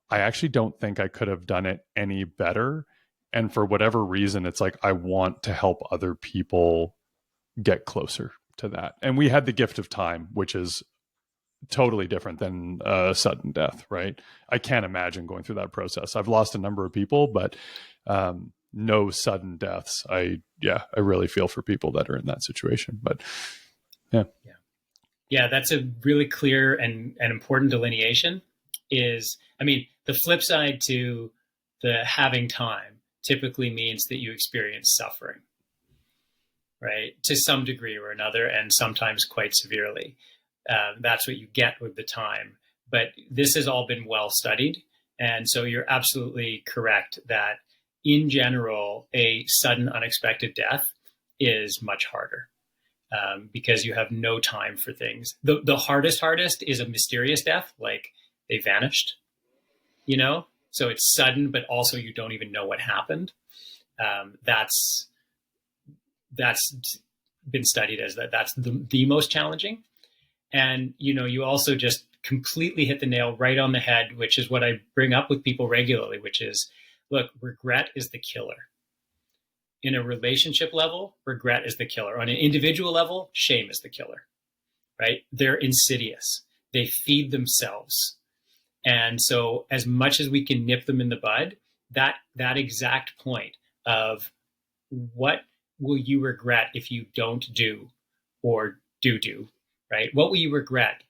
I actually don't think I could have done it any better. And for whatever reason, it's like, I want to help other people get closer to that. And we had the gift of time, which is totally different than a sudden death, right? I can't imagine going through that process. I've lost a number of people, but no sudden deaths. I really feel for people that are in that situation. But yeah, that's a really clear and important delineation. The flip side to the having time typically means that you experience suffering, right? To some degree or another, and sometimes quite severely. That's what you get with the time. But this has all been well studied. And so you're absolutely correct that in general, a sudden unexpected death is much harder because you have no time for things. The hardest is a mysterious death, like they vanished, So it's sudden, but also you don't even know what happened. That's been studied as that's the most challenging. And, you also just completely hit the nail right on the head, which is what I bring up with people regularly, which is, look, regret is the killer. in a relationship level, regret is the killer. On an individual level, shame is the killer, right? They're insidious. They feed themselves. And so as much as we can nip them in the bud, that exact point of what will you regret if you don't do or do, right? What will you regret?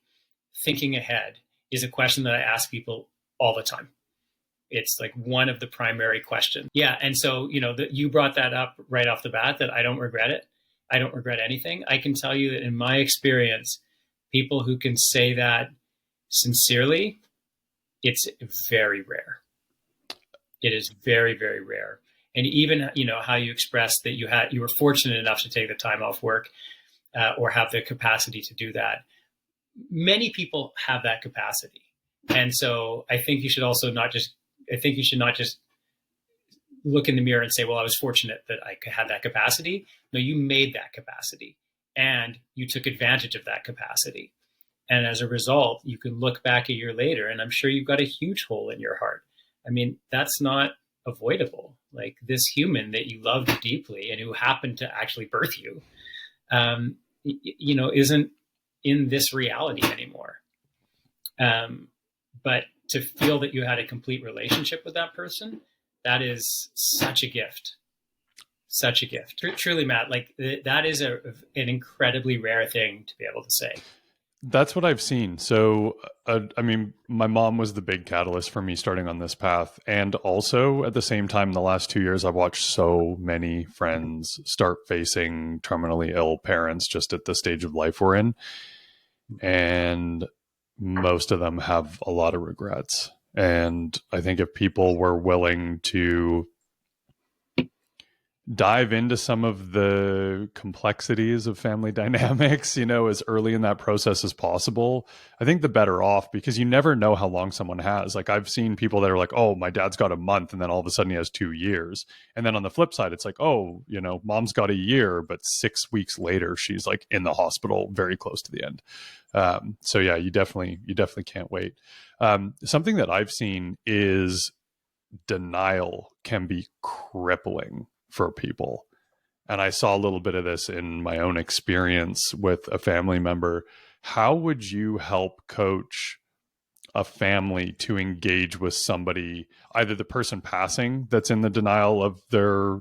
Thinking ahead is a question that I ask people all the time. It's like one of the primary questions. Yeah. And so, you brought that up right off the bat, that I don't regret it. I don't regret anything. I can tell you that in my experience, people who can say that sincerely, it's very rare. It is very, very rare. And even, how you expressed that you were fortunate enough to take the time off work or have the capacity to do that. Many people have that capacity. And so I think you should not just look in the mirror and say, well, I was fortunate that I had that capacity. No, you made that capacity and you took advantage of that capacity. And as a result, you can look back a year later and I'm sure you've got a huge hole in your heart. I mean, that's not avoidable. Like, this human that you loved deeply and who happened to actually birth you, isn't in this reality anymore. But to feel that you had a complete relationship with that person, that is such a gift. Such a gift. Truly, Matt, like that is an incredibly rare thing to be able to say. That's what I've seen. So, my mom was the big catalyst for me starting on this path. And also at the same time, the last 2 years, I've watched so many friends start facing terminally ill parents just at the stage of life we're in. And most of them have a lot of regrets. And I think if people were willing to dive into some of the complexities of family dynamics, as early in that process as possible, I think the better off, because you never know how long someone has. Like, I've seen people that are like, oh, my dad's got a month, and then all of a sudden he has 2 years. And then on the flip side, it's like, oh, mom's got a year, but 6 weeks later, she's like in the hospital very close to the end. So yeah, you definitely can't wait. Something that I've seen is denial can be crippling for people. And I saw a little bit of this in my own experience with a family member. How would you help coach a family to engage with somebody, either the person passing that's in the denial of their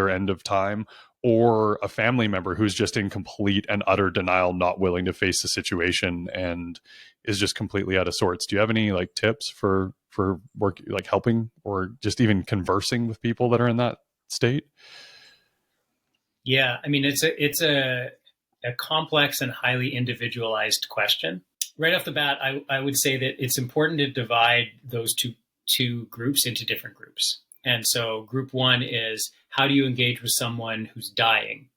end of time, or a family member who's just in complete and utter denial, not willing to face the situation and is just completely out of sorts? Do you have any tips for work, helping or just even conversing with people that are in that state? Yeah, I mean, it's a complex and highly individualized question. Right off the bat, I would say that it's important to divide those two groups into different groups. And so group one is, how do you engage with someone who's dying?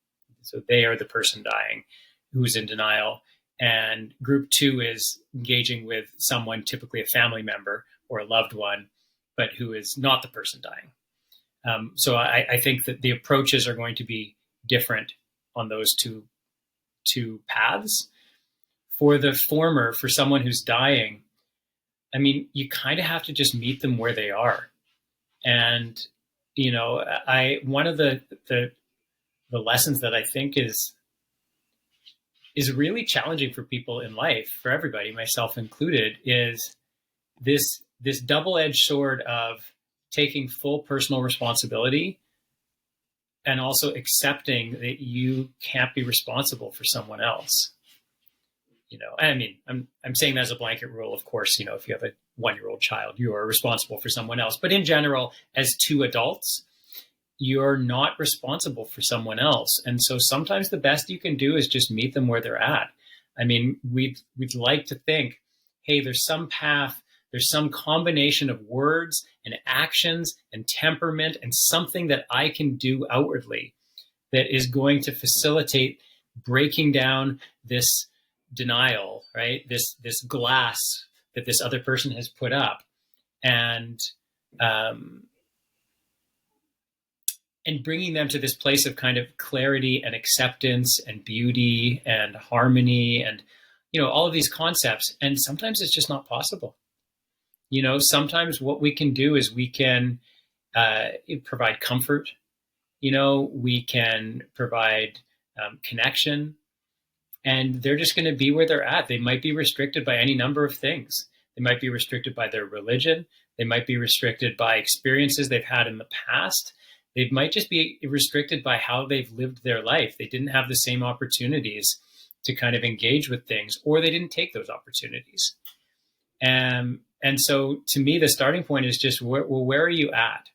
So they are the person dying who's in denial. And group two is engaging with someone, typically a family member or a loved one, but who is not the person dying. So I think that the approaches are going to be different on those two paths. For the former, for someone who's dying, I mean, you kind of have to just meet them where they are. And, one of the lessons that I think is really challenging for people in life, for everybody, myself included, is this double-edged sword of taking full personal responsibility and also accepting that you can't be responsible for someone else. I mean, I'm saying that as a blanket rule. Of course, if you have a 1-year-old child, you are responsible for someone else. But in general, as two adults, you're not responsible for someone else. And so sometimes the best you can do is just meet them where they're at. I mean, we'd like to think, hey, there's some path, there's some combination of words and actions and temperament and something that I can do outwardly that is going to facilitate breaking down this denial, right? This glass that this other person has put up, and bringing them to this place of kind of clarity and acceptance and beauty and harmony and all of these concepts. And sometimes it's just not possible. Sometimes what we can do is we can provide comfort. we can provide connection, and they're just going to be where they're at. They might be restricted by any number of things. They might be restricted by their religion. They might be restricted by experiences they've had in the past. They might just be restricted by how they've lived their life. They didn't have the same opportunities to kind of engage with things, or they didn't take those opportunities. And so to me, the starting point is just, where are you at?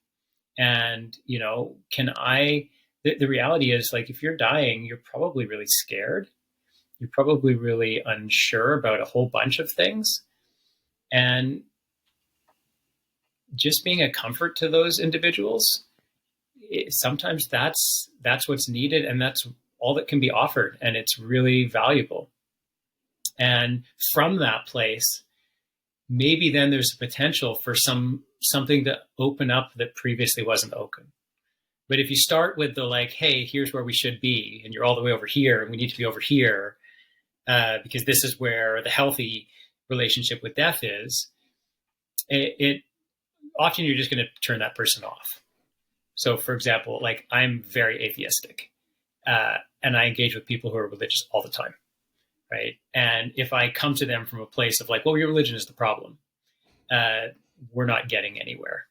And, the reality is, like, if you're dying, you're probably really scared. You're probably really unsure about a whole bunch of things. And just being a comfort to those individuals, sometimes that's what's needed, and that's all that can be offered, and it's really valuable. And from that place, maybe then there's a potential for something to open up that previously wasn't open. But if you start with the, like, hey, here's where we should be, and you're all the way over here, and we need to be over here, because this is where the healthy relationship with death is, it often you're just going to turn that person off. So, for example, like, I'm very atheistic, and I engage with people who are religious all the time, right? And if I come to them from a place of like, well, your religion is the problem, we're not getting anywhere,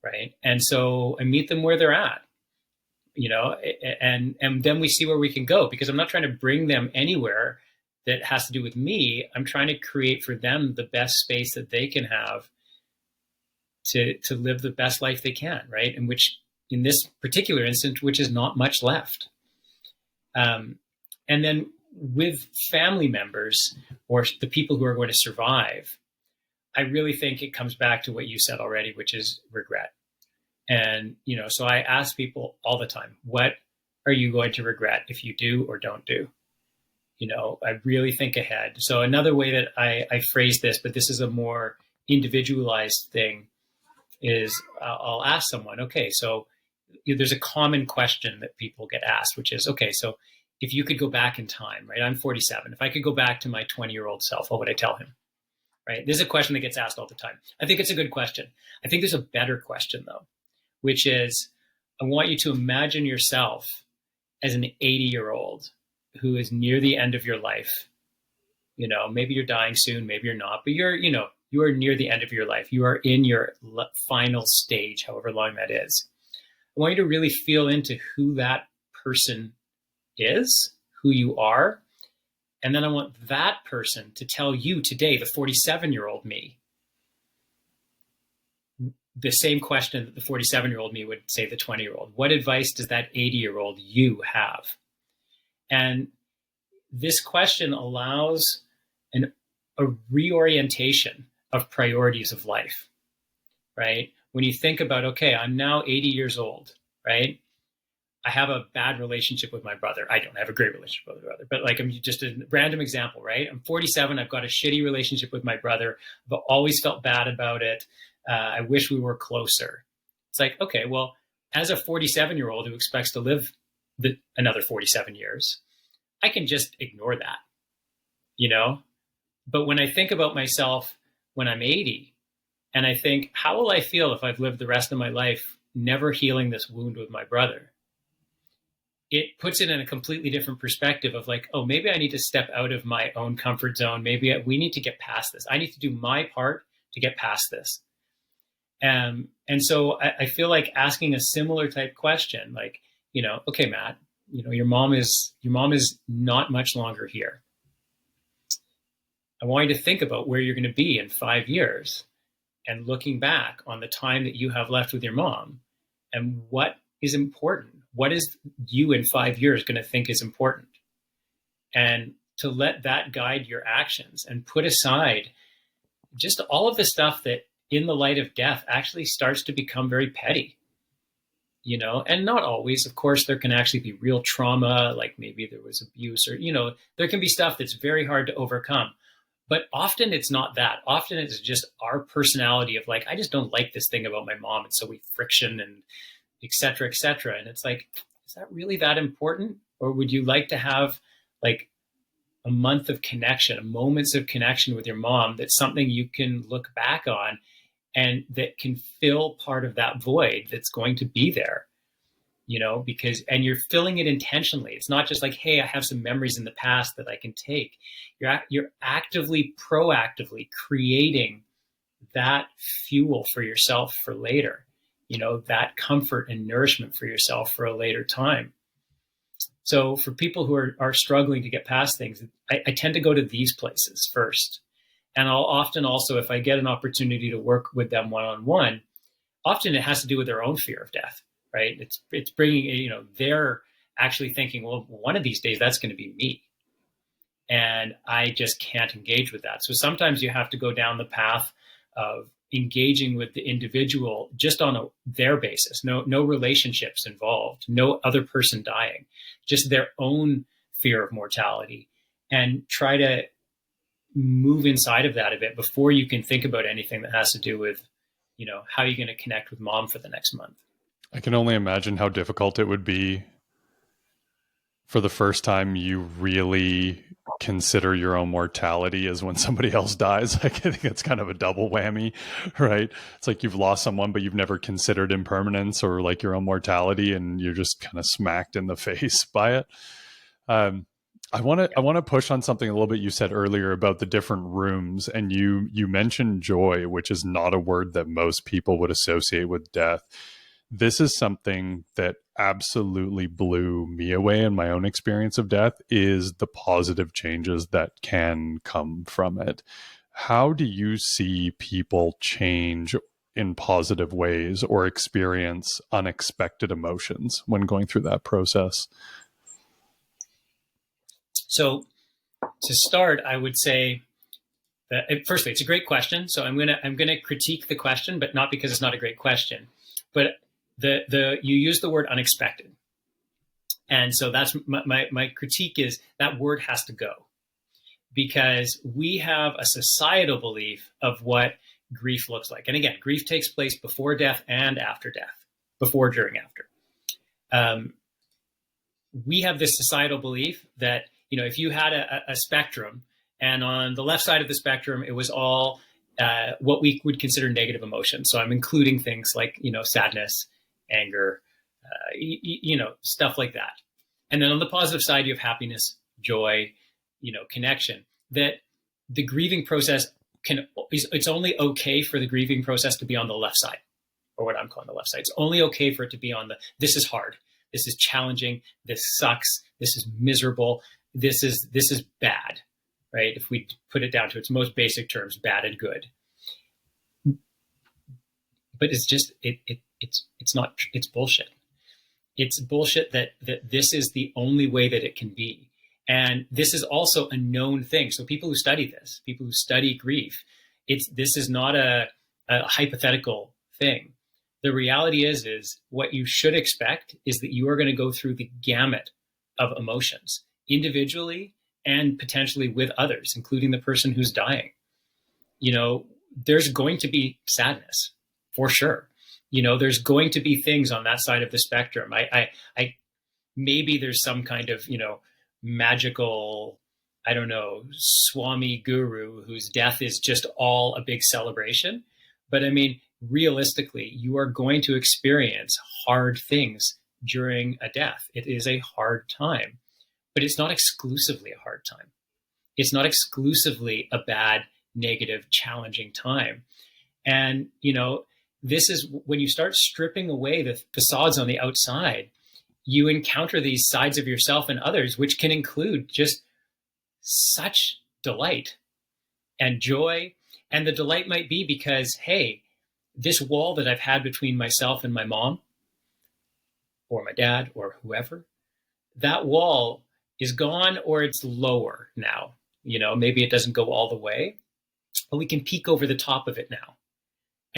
right? And so I meet them where they're at, and then we see where we can go, because I'm not trying to bring them anywhere that has to do with me. I'm trying to create for them the best space that they can have to live the best life they can, right? And which, in this particular instance, which is not much left. And then with family members, or the people who are going to survive, I really think it comes back to what you said already, which is regret. And, so I ask people all the time, what are you going to regret if you do or don't do? I really think ahead. So another way that I phrase this, but this is a more individualized thing, is I'll ask someone, okay, so there's a common question that people get asked, which is, okay, so if you could go back in time, right? I'm 47. If I could go back to my 20-year-old self, what would I tell him? Right? This is a question that gets asked all the time. I think it's a good question. I think there's a better question, though, which is, I want you to imagine yourself as an 80-year-old who is near the end of your life. Maybe you're dying soon, maybe you're not, but you are near the end of your life. You are in your final stage, however long that is. I want you to really feel into who that person is, who you are. And then I want that person to tell you today, the 47-year-old me, the same question that the 47-year-old me would say the 20-year-old. What advice does that 80-year-old you have? And this question allows a reorientation of priorities of life, right? When you think about, okay, I'm now 80 years old, right? I have a bad relationship with my brother. I don't have a great relationship with my brother, but like, I'm just a random example, right? I'm 47. I've got a shitty relationship with my brother, but always felt bad about it. I wish we were closer. It's like, okay, well, as a 47-year-old who expects to live another 47 years, I can just ignore that, But when I think about myself when I'm 80, and I think, how will I feel if I've lived the rest of my life never healing this wound with my brother? It puts it in a completely different perspective of like, oh, maybe I need to step out of my own comfort zone. Maybe we need to get past this. I need to do my part to get past this. And so I feel like asking a similar type question, like, okay, Matt, your mom is not much longer here. I want you to think about where you're going to be in 5 years, and looking back on the time that you have left with your mom, and what is important. What is you in 5 years going to think is important? And to let that guide your actions, and put aside just all of the stuff that in the light of death actually starts to become very petty, and not always. Of course, there can actually be real trauma, like maybe there was abuse, or, there can be stuff that's very hard to overcome. But often it's not that. Often it's just our personality of like, I just don't like this thing about my mom. And so we friction and et cetera, et cetera. And it's like, is that really that important? Or would you like to have like a month of connection, moments of connection with your mom, that's something you can look back on and that can fill part of that void that's going to be there? and you're filling it intentionally. It's not just like, hey, I have some memories in the past that I can take. You're actively, proactively creating that fuel for yourself for later, that comfort and nourishment for yourself for a later time. So for people who are struggling to get past things, I tend to go to these places first. And I'll often also, if I get an opportunity to work with them one-on-one, often it has to do with their own fear of death, right? It's bringing, they're actually thinking, well, one of these days that's going to be me. And I just can't engage with that. So sometimes you have to go down the path of engaging with the individual just on their basis, no relationships involved, no other person dying, just their own fear of mortality, and try to move inside of that a bit before you can think about anything that has to do with, how you're going to connect with mom for the next month. I can only imagine how difficult it would be for the first time you really consider your own mortality as when somebody else dies. Like, I think it's kind of a double whammy, right? It's like you've lost someone, but you've never considered impermanence or like your own mortality, and you're just kind of smacked in the face by it. I want to push on something a little bit you said earlier about the different rooms, and you mentioned joy, which is not a word that most people would associate with death. This is something that absolutely blew me away in my own experience of death, is the positive changes that can come from it. How do you see people change in positive ways or experience unexpected emotions when going through that process? So to start, I would say that, firstly, it's a great question. So I'm gonna critique the question, but not because it's not a great question. But you use the word unexpected, and so that's my critique is that word has to go, because we have a societal belief of what grief looks like. And again, grief takes place before death and after death, before, during, after. We have this societal belief that, if you had a spectrum, and on the left side of the spectrum, it was all what we would consider negative emotions. So I'm including things like, sadness, anger, stuff like that. And then on the positive side, you have happiness, joy, connection. That the grieving process it's only okay for the grieving process to be on the left side, or what I'm calling the left side. It's only okay for it to be on this is hard, this is challenging, this sucks, this is miserable, this is bad, right? If we put it down to its most basic terms, bad and good. But it's just, it's not, it's bullshit. It's bullshit that this is the only way that it can be. And this is also a known thing. So people who study this, people who study grief, this is not a hypothetical thing. The reality is what you should expect is that you are going to go through the gamut of emotions, individually and potentially with others, including the person who's dying. There's going to be sadness, for sure. There's going to be things on that side of the spectrum. I maybe there's some kind of, magical, I don't know, Swami guru whose death is just all a big celebration. But I mean, realistically, you are going to experience hard things during a death. It is a hard time, but it's not exclusively a hard time. It's not exclusively a bad, negative, challenging time. And, this is when you start stripping away the facades on the outside, you encounter these sides of yourself and others, which can include just such delight and joy. And the delight might be because, hey, this wall that I've had between myself and my mom or my dad or whoever, that wall is gone, or it's lower now. Maybe it doesn't go all the way, but we can peek over the top of it now.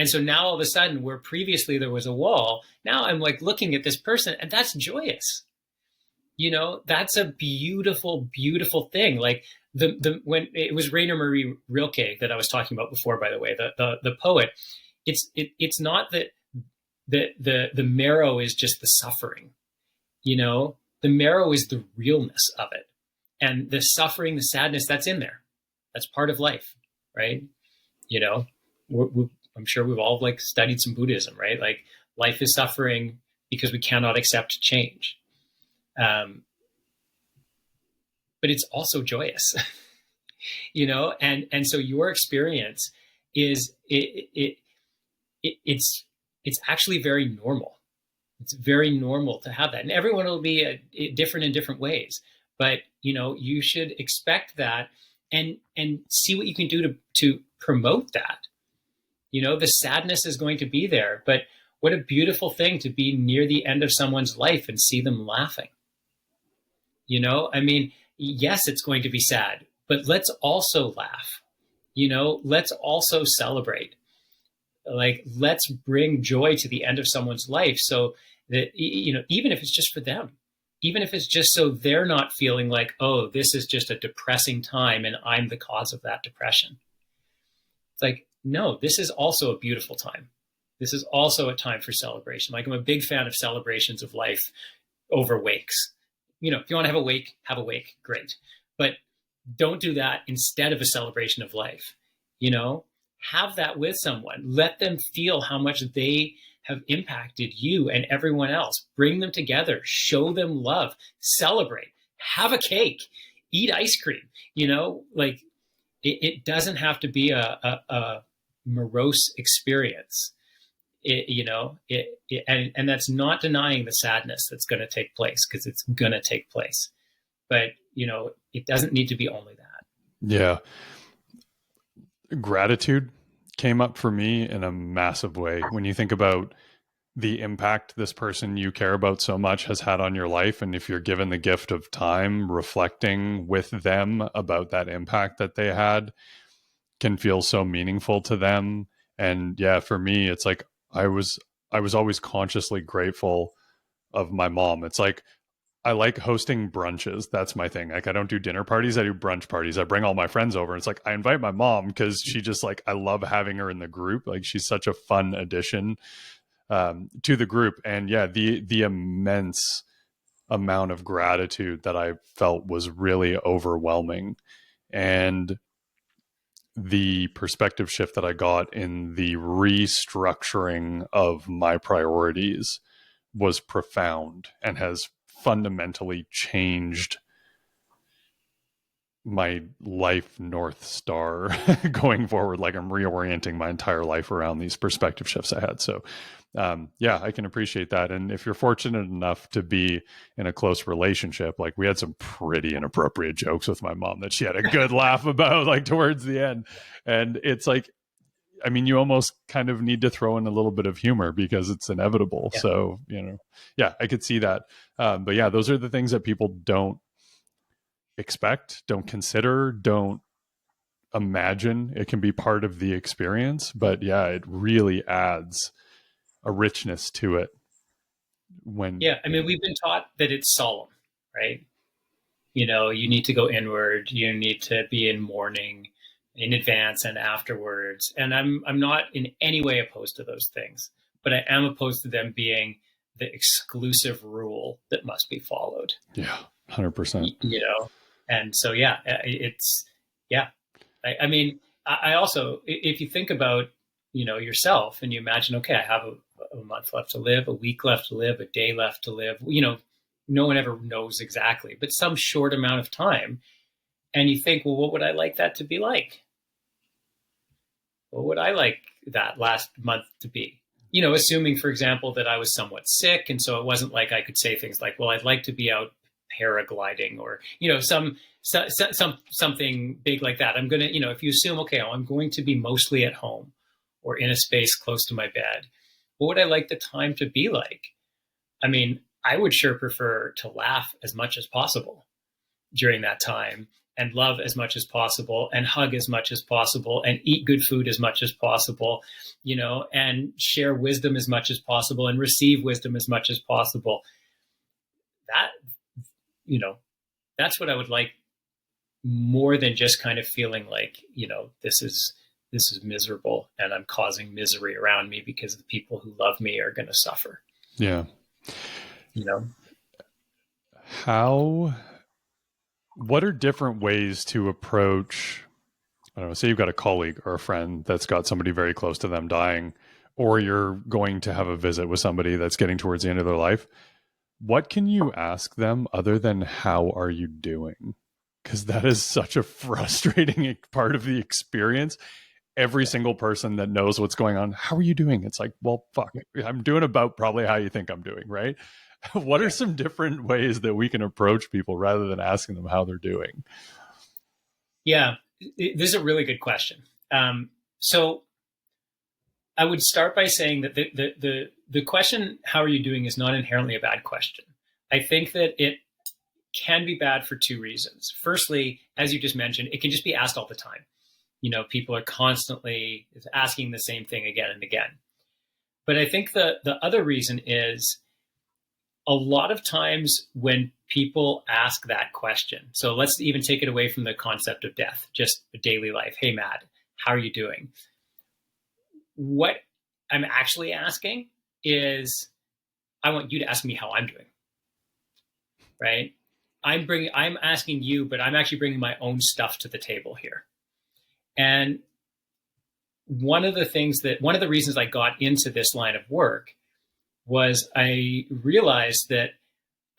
And so now all of a sudden, where previously there was a wall, now I'm like looking at this person, and that's joyous. That's a beautiful, beautiful thing. Like when it was Rainer Marie Rilke that I was talking about before, by the way, the poet, it's not that the marrow is just the suffering, the marrow is the realness of it. And the suffering, the sadness, that's in there. That's part of life, right? I'm sure we've all studied some Buddhism, right? Like life is suffering, because we cannot accept change. But it's also joyous, and so your experience is it's actually very normal. It's very normal to have that, and everyone will be different in different ways. But you should expect that, and see what you can do to promote that. The sadness is going to be there, but what a beautiful thing to be near the end of someone's life and see them laughing. I mean, yes, it's going to be sad, but let's also laugh. Let's also celebrate. Like, let's bring joy to the end of someone's life, so that, even if it's just for them, even if it's just so they're not feeling like, oh, this is just a depressing time and I'm the cause of that depression. It's like, no, this is also a beautiful time. This is also a time for celebration. Like, I'm a big fan of celebrations of life over wakes. If you want to have a wake, great. But don't do that instead of a celebration of life. Have that with someone. Let them feel how much they have impacted you and everyone else. Bring them together. Show them love. Celebrate. Have a cake. Eat ice cream. Like, it doesn't have to be a morose experience. And that's not denying the sadness that's going to take place, because it's going to take place. But, it doesn't need to be only that. Yeah. Gratitude came up for me in a massive way. When you think about the impact this person you care about so much has had on your life, and if you're given the gift of time, reflecting with them about that impact that they had can feel so meaningful to them. And yeah, for me, it's like I was always consciously grateful of my mom. It's like, I like hosting brunches. That's my thing. Like, I don't do dinner parties. I do brunch parties. I bring all my friends over. And it's like, I invite my mom because she just, like, I love having her in the group. Like, she's such a fun addition to the group. And yeah, the immense amount of gratitude that I felt was really overwhelming. And the perspective shift that I got in the restructuring of my priorities was profound and has fundamentally changed my life North Star going forward. Like, I'm reorienting my entire life around these perspective shifts I had. So yeah, I can appreciate that. And if you're fortunate enough to be in a close relationship, like, we had some pretty inappropriate jokes with my mom that she had a good laugh about, like, towards the end. And it's like, I mean, you almost kind of need to throw in a little bit of humor because it's inevitable. Yeah. So, yeah, I could see that. But yeah, those are the things that people don't expect, don't consider, don't imagine. It can be part of the experience, but yeah, it really adds a richness to it. Yeah, I mean, we've been taught that it's solemn, right? You need to go inward. You need to be in mourning in advance and afterwards. And I'm not in any way opposed to those things, but I am opposed to them being the exclusive rule that must be followed. Yeah, 100%. And so, yeah, I mean, I also, if you think about, yourself, and you imagine, okay, I have a month left to live, a week left to live, a day left to live, no one ever knows exactly, but some short amount of time. And you think, well, what would I like that to be like? What would I like that last month to be? Assuming, for example, that I was somewhat sick. And so it wasn't like I could say things like, well, I'd like to be out paragliding, or, something big like that. I'm going to, if you assume, okay, I'm going to be mostly at home or in a space close to my bed, what would I like the time to be like? I mean, I would sure prefer to laugh as much as possible during that time, and love as much as possible, and hug as much as possible, and eat good food as much as possible, and share wisdom as much as possible, and receive wisdom as much as possible. That, that's what I would like, more than just kind of feeling like, this is miserable and I'm causing misery around me because the people who love me are going to suffer. Yeah. What are different ways to approach, I don't know, say you've got a colleague or a friend that's got somebody very close to them dying, or you're going to have a visit with somebody that's getting towards the end of their life, what can you ask them other than how are you doing? Because that is such a frustrating part of the experience. Every single person that knows what's going on, how are you doing? It's like, well, fuck, I'm doing about probably how you think I'm doing, right? What are some different ways that we can approach people rather than asking them how they're doing? Yeah, this is a really good question. So I would start by saying that the question, how are you doing, is not inherently a bad question. I think that it can be bad for two reasons. Firstly, as you just mentioned, it can just be asked all the time. People are constantly asking the same thing again and again. But I think the other reason is a lot of times when people ask that question, so let's even take it away from the concept of death, just daily life. Hey, Matt, how are you doing? What I'm actually asking is, I want you to ask me how I'm doing, right? I'm asking you, but I'm actually bringing my own stuff to the table here. And one of the reasons I got into this line of work was I realized that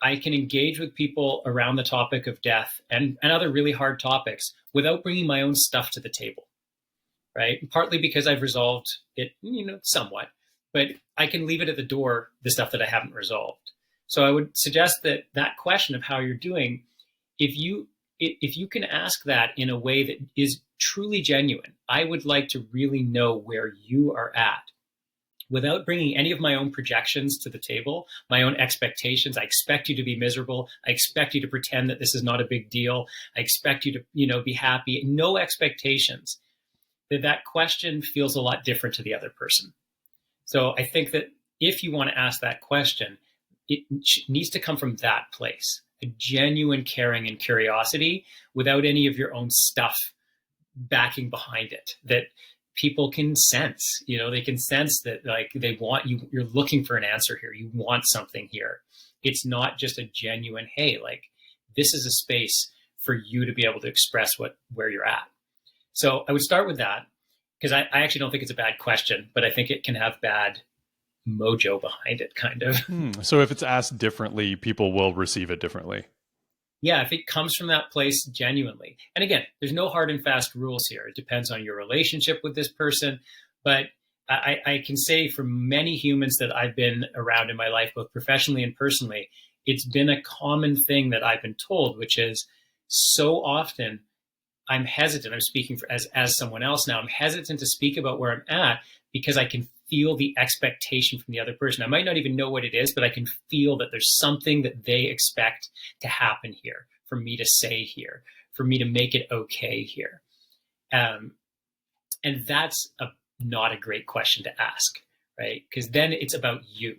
I can engage with people around the topic of death and other really hard topics without bringing my own stuff to the table, right? Partly because I've resolved it, somewhat, but I can leave it at the door, the stuff that I haven't resolved. So I would suggest that question of how you're doing, if you can ask that in a way that is truly genuine, I would like to really know where you are at without bringing any of my own projections to the table, my own expectations. I expect you to be miserable. I expect you to pretend that this is not a big deal. I expect you to, be happy. No expectations. That question feels a lot different to the other person. So I think that if you want to ask that question, it needs to come from that place, a genuine caring and curiosity without any of your own stuff backing behind it, that people can sense. They can sense that, like, they want you, you're looking for an answer here. You want something here. It's not just a genuine, hey, like, this is a space for you to be able to express where you're at. So I would start with that, because I actually don't think it's a bad question, but I think it can have bad mojo behind it, kind of. So if it's asked differently, people will receive it differently. Yeah, if it comes from that place genuinely. And again, there's no hard and fast rules here. It depends on your relationship with this person. But I can say for many humans that I've been around in my life, both professionally and personally, it's been a common thing that I've been told, which is so often I'm hesitant. I'm speaking as someone else now. I'm hesitant to speak about where I'm at because I can feel the expectation from the other person. I might not even know what it is, but I can feel that there's something that they expect to happen here, for me to say here, for me to make it okay here. And that's not a great question to ask, right? Because then it's about you.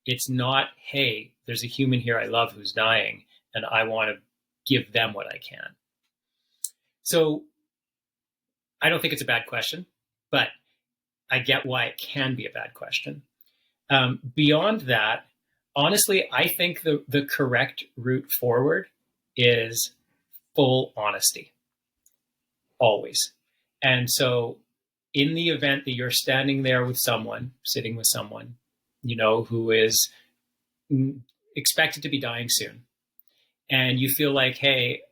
It's not, hey, there's a human here I love who's dying, and I want to give them what I can. So I don't think it's a bad question, but I get why it can be a bad question. Beyond that, honestly, I think the correct route forward is full honesty, always. And so in the event that you're standing there with someone, sitting with someone, who is expected to be dying soon, and you feel like, hey,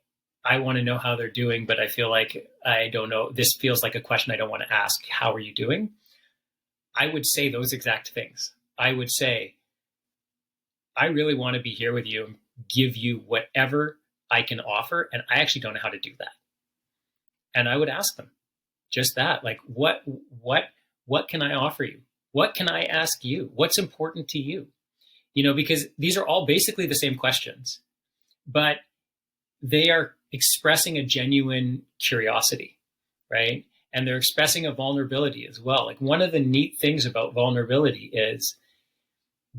I want to know how they're doing, but I feel like I don't know. This feels like a question I don't want to ask. How are you doing? I would say those exact things. I would say, I really want to be here with you and give you whatever I can offer. And I actually don't know how to do that. And I would ask them just that, like, what can I offer you? What can I ask you? What's important to you? Because these are all basically the same questions, but they are expressing a genuine curiosity, right? And they're expressing a vulnerability as well. Like, one of the neat things about vulnerability is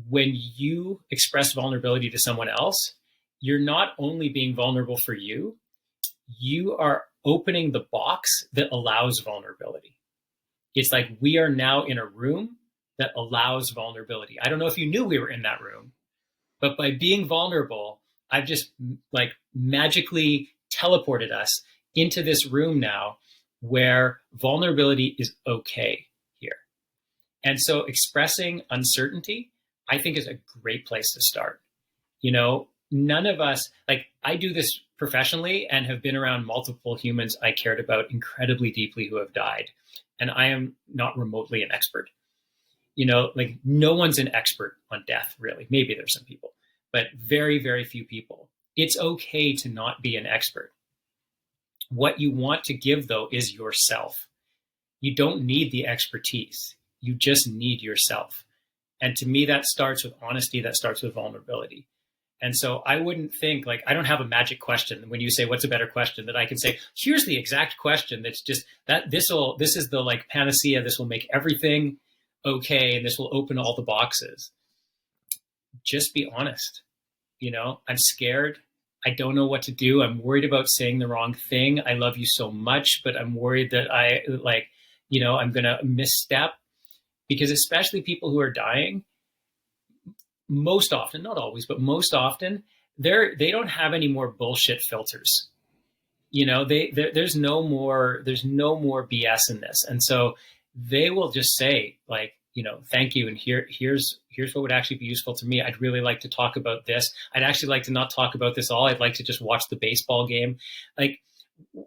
when you express vulnerability to someone else, you're not only being vulnerable for you, you are opening the box that allows vulnerability. It's like we are now in a room that allows vulnerability. I don't know if you knew we were in that room, but by being vulnerable, I've just like magically teleported us into this room now where vulnerability is okay here. And so expressing uncertainty, I think, is a great place to start. You know, none of us, like, I do this professionally and have been around multiple humans I cared about incredibly deeply who have died. And I am not remotely an expert. You know, like, no one's an expert on death, really. Maybe there's some people, but very, very few people. It's okay to not be an expert. What you want to give, though, is yourself. You don't need the expertise. You just need yourself. And to me, that starts with honesty. That starts with vulnerability. And so I wouldn't think, like, I don't have a magic question. When you say, what's a better question, that I can say, here's the exact question that's just that this is the, like, panacea. This will make everything okay. And this will open all the boxes. Just be honest. You know, I'm scared. I don't know what to do. I'm worried about saying the wrong thing. I love you so much, but I'm worried that I'm going to misstep, because especially people who are dying, most often, not always, but most often, they don't have any more bullshit filters. You know, there's no more BS in this. And so they will just say, like, you know, thank you. And here's what would actually be useful to me. I'd really like to talk about this. I'd actually like to not talk about this all. I'd like to just watch the baseball game, like,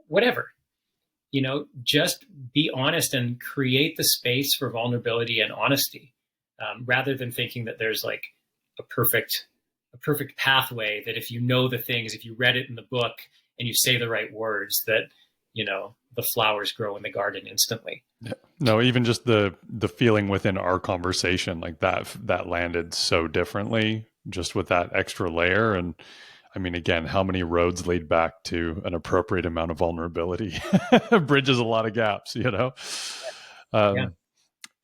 whatever. You know, just be honest and create the space for vulnerability and honesty, rather than thinking that there's, like, a perfect pathway, that if you know the things, if you read it in the book and you say the right words, that, you know, the flowers grow in the garden instantly. Yeah. No, even just the feeling within our conversation, like that landed so differently, just with that extra layer. And I mean, again, how many roads lead back to an appropriate amount of vulnerability? Bridges a lot of gaps, you know? Yeah.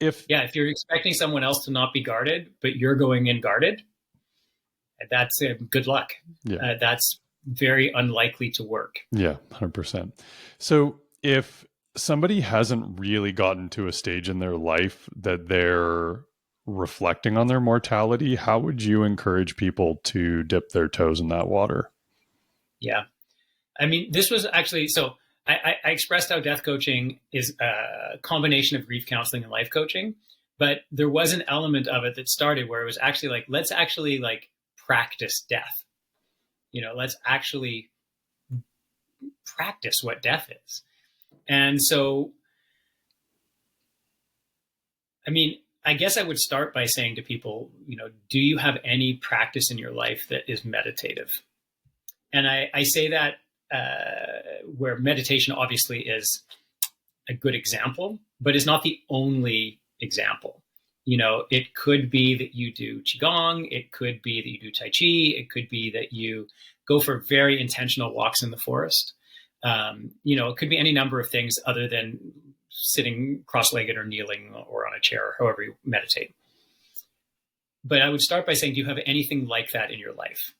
If you're expecting someone else to not be guarded, but you're going in guarded, that's good luck. Yeah. That's very unlikely to work. Yeah, 100%. So if somebody hasn't really gotten to a stage in their life that they're reflecting on their mortality, how would you encourage people to dip their toes in that water? Yeah. I mean, this was actually, so I expressed how death coaching is a combination of grief counseling and life coaching, but there was an element of it that started where it was actually like, let's actually, like, practice death. You know, let's actually practice what death is. And so, I mean, I guess I would start by saying to people, you know, do you have any practice in your life that is meditative? And I say that where meditation obviously is a good example, but is not the only example. You know, it could be that you do Qigong. It could be that you do Tai Chi. It could be that you go for very intentional walks in the forest. You know, it could be any number of things other than sitting cross-legged or kneeling or on a chair, or however you meditate. But I would start by saying, do you have anything like that in your life?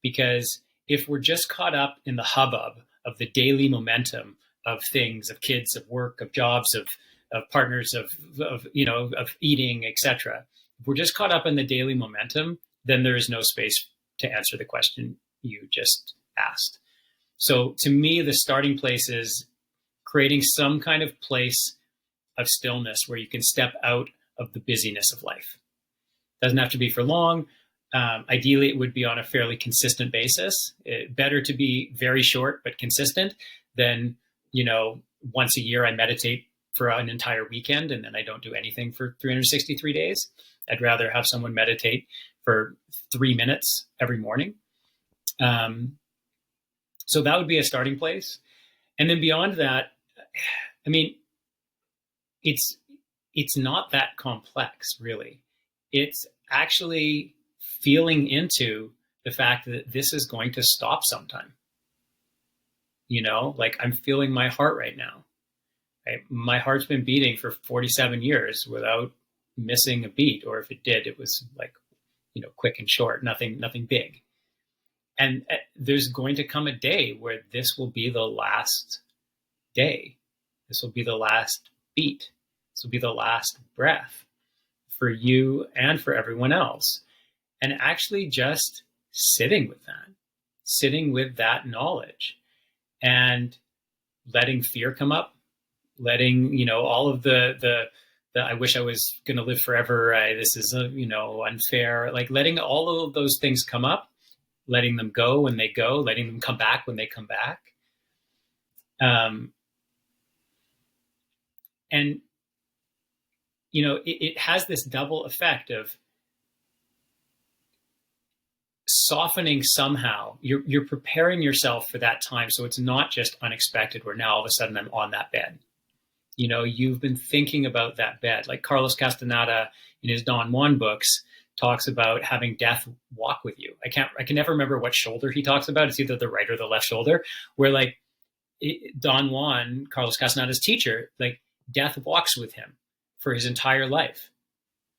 Because if we're just caught up in the hubbub of the daily momentum of things, of kids, of work, of jobs, of partners, of eating, etc., if we're just caught up in the daily momentum, then there is no space to answer the question you just asked. So to me, the starting place is creating some kind of place of stillness where you can step out of the busyness of life. Doesn't have to be for long. Ideally, it would be on a fairly consistent basis. Better to be very short but consistent than, you know, once a year I meditate for an entire weekend and then I don't do anything for 363 days. I'd rather have someone meditate for 3 minutes every morning. So that would be a starting place. And then beyond that, I mean, it's not that complex, really. It's actually feeling into the fact that this is going to stop sometime. You know, like, I'm feeling my heart right now. Right? My heart's been beating for 47 years without missing a beat, or if it did, it was like, you know, quick and short, nothing big. And there's going to come a day where this will be the last day. This will be the last beat. This will be the last breath for you and for everyone else. And actually just sitting with that knowledge, and letting fear come up, letting, you know, all of the the I wish I was going to live forever. This is unfair. Like letting all of those things come up, letting them go when they go, letting them come back when they come back. And it has this double effect of softening somehow. You're preparing yourself for that time, so it's not just unexpected where now all of a sudden I'm on that bed. You've been thinking about that bed. Like Carlos Castaneda in his Don Juan books talks about having death walk with you. I can never remember what shoulder he talks about. It's either the right or the left shoulder, where like Don Juan, Carlos Castaneda's teacher, like death walks with him for his entire life.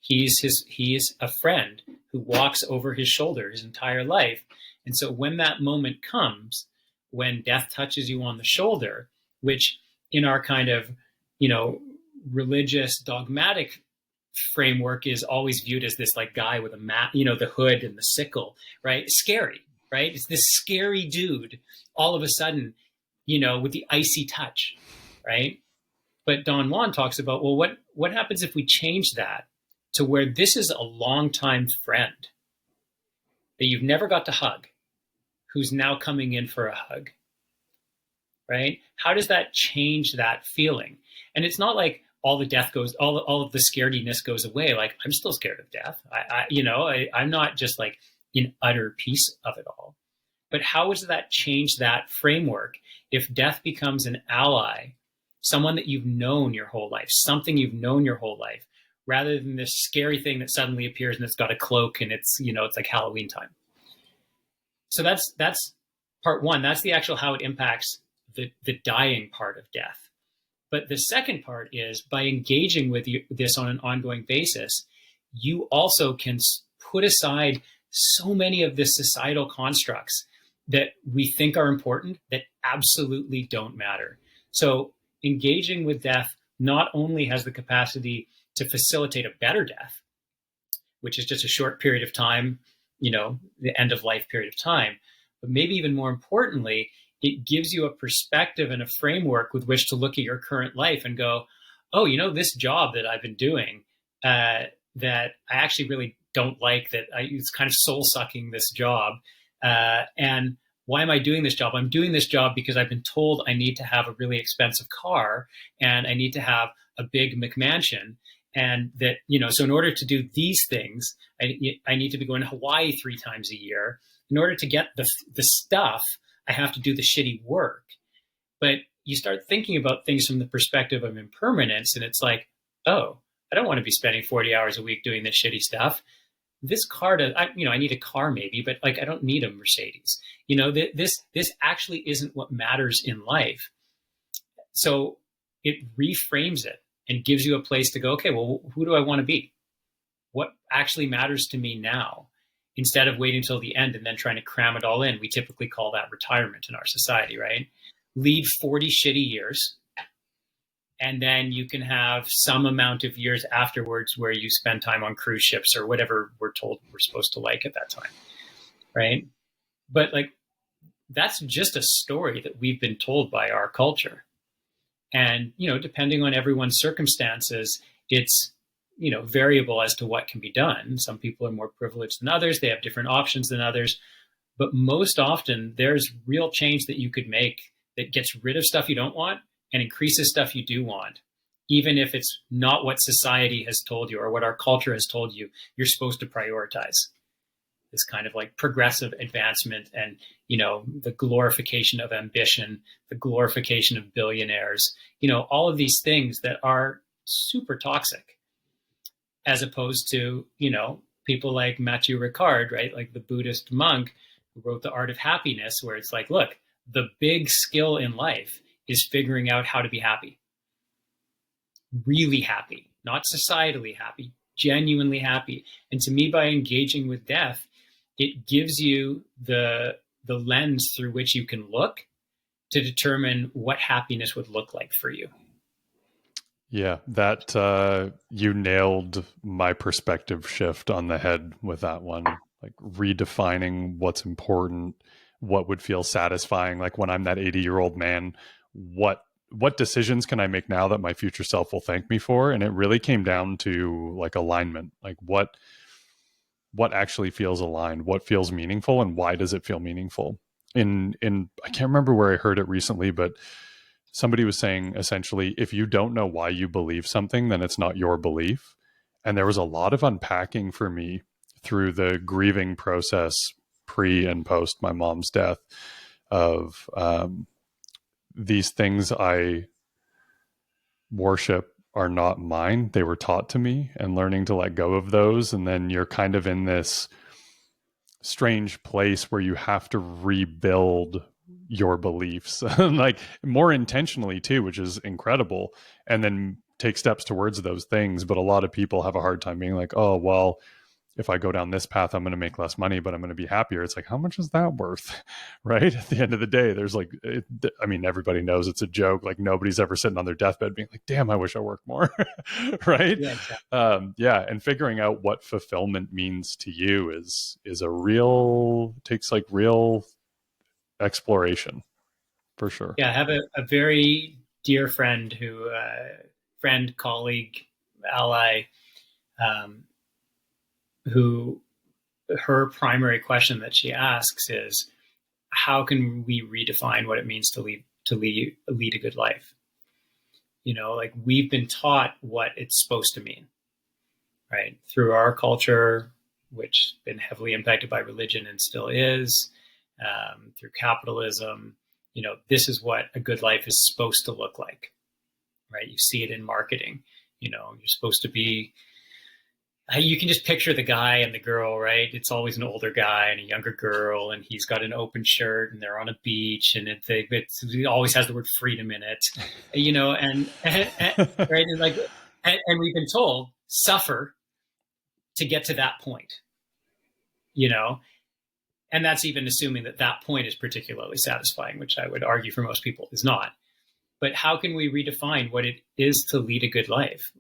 He's a friend who walks over his shoulder his entire life. And so when that moment comes, when death touches you on the shoulder, which in our kind of, religious dogmatic framework is always viewed as this like guy with a mat, the hood and the sickle, right? Scary, right? It's this scary dude all of a sudden, with the icy touch, right? But Don Juan talks about, well, what happens if we change that to where this is a longtime friend that you've never got to hug, who's now coming in for a hug, right? How does that change that feeling? And it's not like all the death goes, all of the scarediness goes away. Like I'm still scared of death. I'm not just like in utter peace of it all. But how does that change that framework if death becomes an ally, someone that you've known your whole life, something you've known your whole life, rather than this scary thing that suddenly appears and it's got a cloak and it's like Halloween time. So that's part one. That's the actual how it impacts the dying part of death. But the second part is by engaging with this on an ongoing basis, you also can put aside so many of the societal constructs that we think are important that absolutely don't matter. So engaging with death not only has the capacity to facilitate a better death, which is just a short period of time, the end of life period of time, but maybe even more importantly, it gives you a perspective and a framework with which to look at your current life and go, oh, this job that I've been doing that I actually really don't like, it's kind of soul sucking, this job. And why am I doing this job? I'm doing this job because I've been told I need to have a really expensive car and I need to have a big McMansion. And that, so in order to do these things, I need to be going to Hawaii 3 times a year. In order to get the stuff, I have to do the shitty work. But you start thinking about things from the perspective of impermanence, and it's like, oh, I don't want to be spending 40 hours a week doing this shitty stuff. This car I need a car maybe, but like I don't need a Mercedes. This actually isn't what matters in life. So it reframes it and gives you a place to go, okay, well, who do I want to be? What actually matters to me now? Instead of waiting until the end and then trying to cram it all in. We typically call that retirement in our society, right? Lead 40 shitty years, and then you can have some amount of years afterwards where you spend time on cruise ships or whatever we're told we're supposed to like at that time, right? But like, that's just a story that we've been told by our culture. And, depending on everyone's circumstances, it's, variable as to what can be done. Some people are more privileged than others. They have different options than others. But most often, there's real change that you could make that gets rid of stuff you don't want and increases stuff you do want, even if it's not what society has told you or what our culture has told you you're supposed to prioritize. This kind of like progressive advancement and, the glorification of ambition, the glorification of billionaires, all of these things that are super toxic, as opposed to, people like Mathieu Ricard, right? Like the Buddhist monk who wrote The Art of Happiness, where it's like, look, the big skill in life is figuring out how to be happy. Really happy, not societally happy, genuinely happy. And to me, by engaging with death, it gives you the lens through which you can look to determine what happiness would look like for you. Yeah, that you nailed my perspective shift on the head with that one. Like redefining what's important, what would feel satisfying. Like when I'm that 80-year-old man, what what decisions can I make now that my future self will thank me for? And it really came down to like alignment, like what actually feels aligned, what feels meaningful, and why does it feel meaningful? In I can't remember where I heard it recently, but somebody was saying essentially, if you don't know why you believe something, then it's not your belief. And there was a lot of unpacking for me through the grieving process pre and post my mom's death of these things I worship are not mine. They were taught to me, and learning to let go of those. And then you're kind of in this strange place where you have to rebuild your beliefs, like more intentionally too, which is incredible. And then take steps towards those things. But a lot of people have a hard time being like, oh, well, if I go down this path, I'm going to make less money, but I'm going to be happier. It's like, how much is that worth? Right? At the end of the day, there's like, I mean, everybody knows it's a joke. Like nobody's ever sitting on their deathbed being like, damn, I wish I worked more. Right? Yeah, exactly. Yeah. And figuring out what fulfillment means to you is a real, takes like real exploration for sure. Yeah, I have a very dear friend friend, colleague, ally, um, who her primary question that she asks is, how can we redefine what it means to lead a good life? Like we've been taught what it's supposed to mean, right? Through our culture, which has been heavily impacted by religion and still is, through capitalism, this is what a good life is supposed to look like, right? You see it in marketing. You're supposed to be, you can just picture the guy and the girl, right? It's always an older guy and a younger girl, and he's got an open shirt and they're on a beach, and it always has the word freedom in it, and right. And like, and we've been told suffer to get to that point, and that's even assuming that point is particularly satisfying, which I would argue for most people is not. But how can we redefine what it is to lead a good life?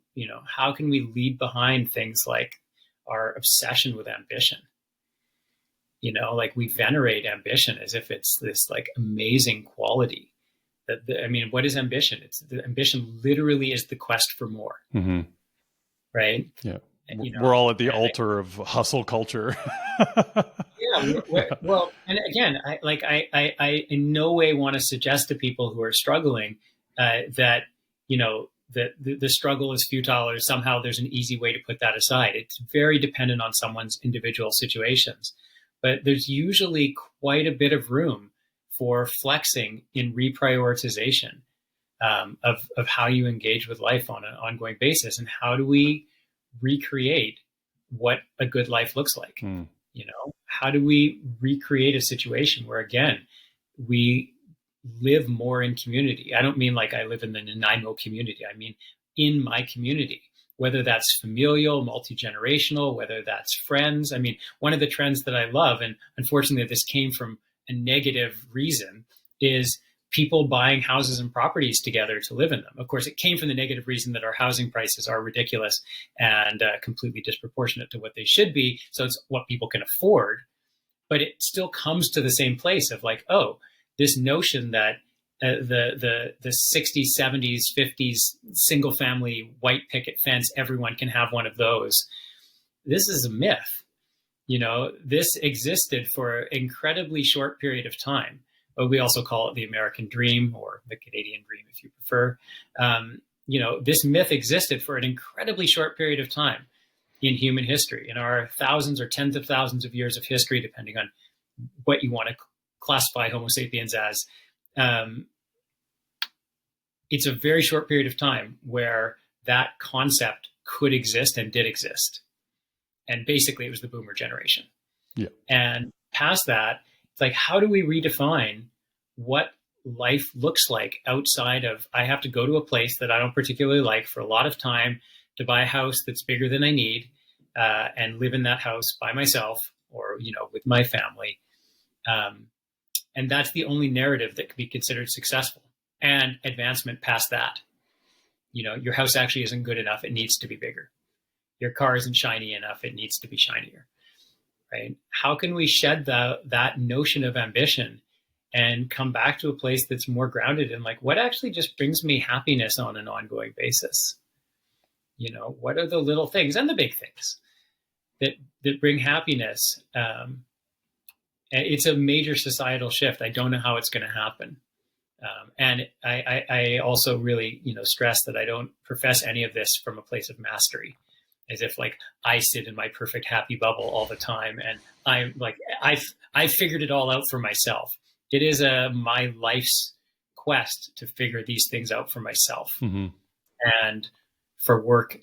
How can we leave behind things like our obsession with ambition? Like we venerate ambition as if it's this like amazing quality. What is ambition? Ambition literally is the quest for more, mm-hmm. right? Yeah, we're all at the altar of hustle culture. Yeah, well, and again, I in no way want to suggest to people who are struggling that the struggle is futile or somehow there's an easy way to put that aside. It's very dependent on someone's individual situations, but there's usually quite a bit of room for flexing in reprioritization of how you engage with life on an ongoing basis, and how do we recreate what a good life looks like. How do we recreate a situation where, again, we live more in community? I don't mean like I live in the Nanaimo community. I mean in my community, whether that's familial, multi-generational, whether that's friends. I mean, one of the trends that I love, and unfortunately this came from a negative reason, is people buying houses and properties together to live in them. Of course, it came from the negative reason that our housing prices are ridiculous and completely disproportionate to what they should be. So it's what people can afford. But it still comes to the same place of like, oh, this notion that the 60s, 70s, 50s single family white picket fence, everyone can have one of those. This is a myth. This existed for an incredibly short period of time. But we also call it the American dream, or the Canadian dream, if you prefer. This myth existed for an incredibly short period of time in human history, in our thousands or tens of thousands of years of history, depending on what you want to classify Homo sapiens as. It's a very short period of time where that concept could exist and did exist. And basically it was the boomer generation. Yeah. And past that, it's like, how do we redefine what life looks like outside of, I have to go to a place that I don't particularly like for a lot of time to buy a house that's bigger than I need, and live in that house by myself or, with my family. And that's the only narrative that could be considered successful, and advancement past that. Your house actually isn't good enough. It needs to be bigger. Your car isn't shiny enough. It needs to be shinier. Right? How can we shed that notion of ambition and come back to a place that's more grounded in like, what actually just brings me happiness on an ongoing basis? What are the little things and the big things that bring happiness? It's a major societal shift. I don't know how it's going to happen. And I also really, stress that I don't profess any of this from a place of mastery, as if like I sit in my perfect happy bubble all the time. And I'm like, I figured it all out for myself. It is my life's quest to figure these things out for myself. Mm-hmm. And for work,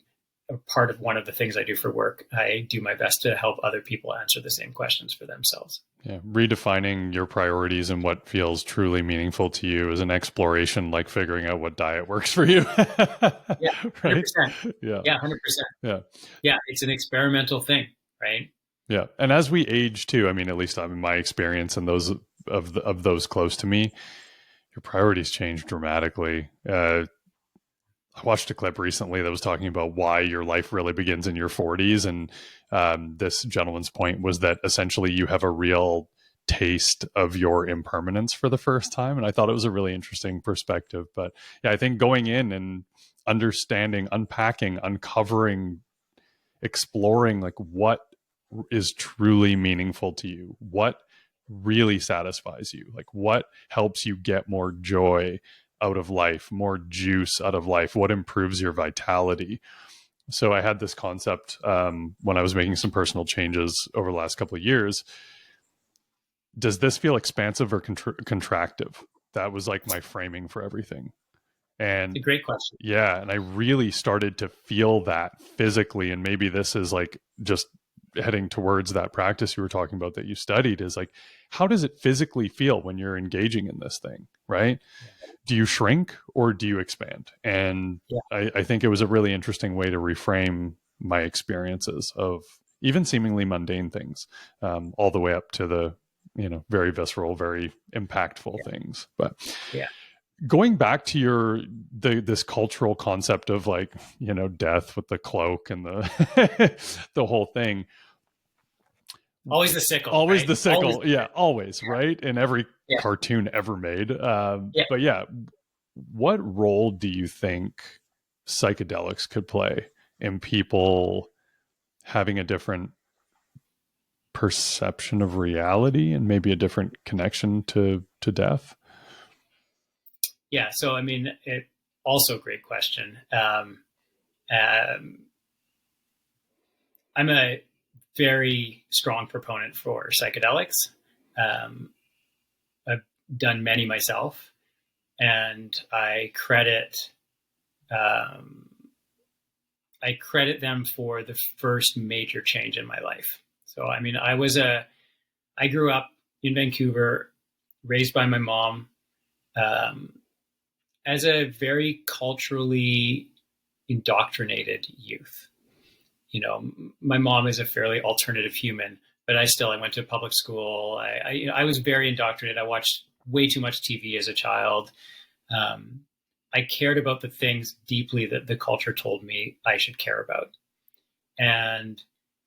part of one of the things I do for work, I do my best to help other people answer the same questions for themselves. Yeah. Redefining your priorities and what feels truly meaningful to you is an exploration, like figuring out what diet works for you. Yeah, 100%. Right? Yeah, 100%. Yeah, it's an experimental thing, right? Yeah. And as we age too, I mean, at least in my experience and those of those close to me, your priorities change dramatically. I watched a clip recently that was talking about why your life really begins in your 40s. And this gentleman's point was that essentially you have a real taste of your impermanence for the first time. And I thought it was a really interesting perspective. But yeah, I think going in and understanding, unpacking, uncovering, exploring like what is truly meaningful to you, what really satisfies you, like what helps you get more joy out of life, more juice out of life, what improves your vitality. So I had this concept when I was making some personal changes over the last couple of years. Does this feel expansive or contractive? That was like my framing for everything. And it's a great question. Yeah. And I really started to feel that physically. And maybe this is like just heading towards that practice you were talking about that you studied, is like, how does it physically feel when you're engaging in this thing, right? Do you shrink or do you expand? And I think it was a really interesting way to reframe my experiences of even seemingly mundane things, all the way up to the, very visceral, very impactful things. But going back to this cultural concept of like, death with the cloak and the the whole thing. Always the sickle. Always right? the sickle. Always. Yeah, always, right? In every cartoon ever made. But yeah, what role do you think psychedelics could play in people having a different perception of reality and maybe a different connection to death? Yeah. So, I mean, also a great question. I'm a very strong proponent for psychedelics. I've done many myself, and I credit them for the first major change in my life. So, I mean, I grew up in Vancouver, raised by my mom, as a very culturally indoctrinated youth. My mom is a fairly alternative human, but I went to public school. I was very indoctrinated. I watched way too much TV as a child. I cared about the things deeply that the culture told me I should care about. And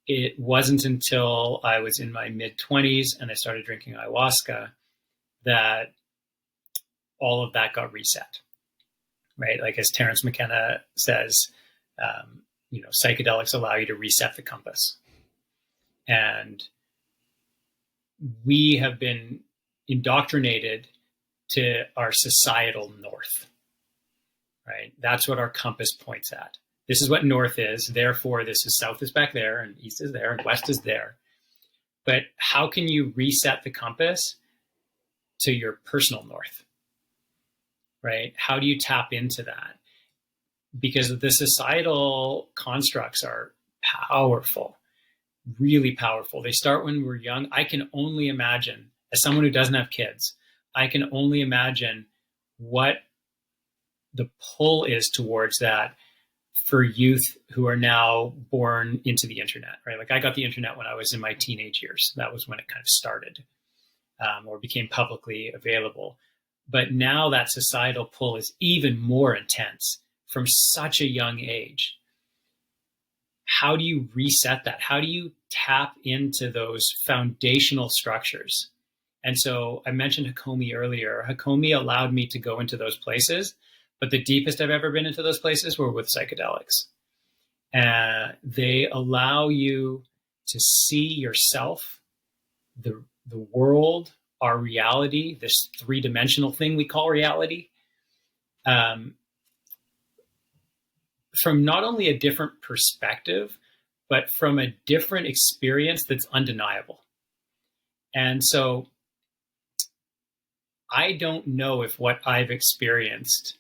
it wasn't until I was in my mid-20s and I started drinking ayahuasca that all of that got reset, right? Like as Terence McKenna says, psychedelics allow you to reset the compass. And we have been indoctrinated to our societal north, right? That's what our compass points at. This is what north is. Therefore, this is south is back there and east is there and west is there. But how can you reset the compass to your personal north, right? How do you tap into that? Because the societal constructs are powerful, really powerful. They start when we're young. I can only imagine, as someone who doesn't have kids, I can only imagine what the pull is towards that for youth who are now born into the internet, right? Like I got the internet when I was in my teenage years. That was when it kind of started or became publicly available. But now that societal pull is even more intense from such a young age. How do you reset that? How do you tap into those foundational structures And so I mentioned Hakomi earlier. Hakomi allowed me to go into those places, but the deepest I've ever been into those places were with psychedelics. They allow you to see yourself, the world, our reality, this three-dimensional thing we call reality, from not only a different perspective, but from a different experience that's undeniable. And so I don't know if what I've experienced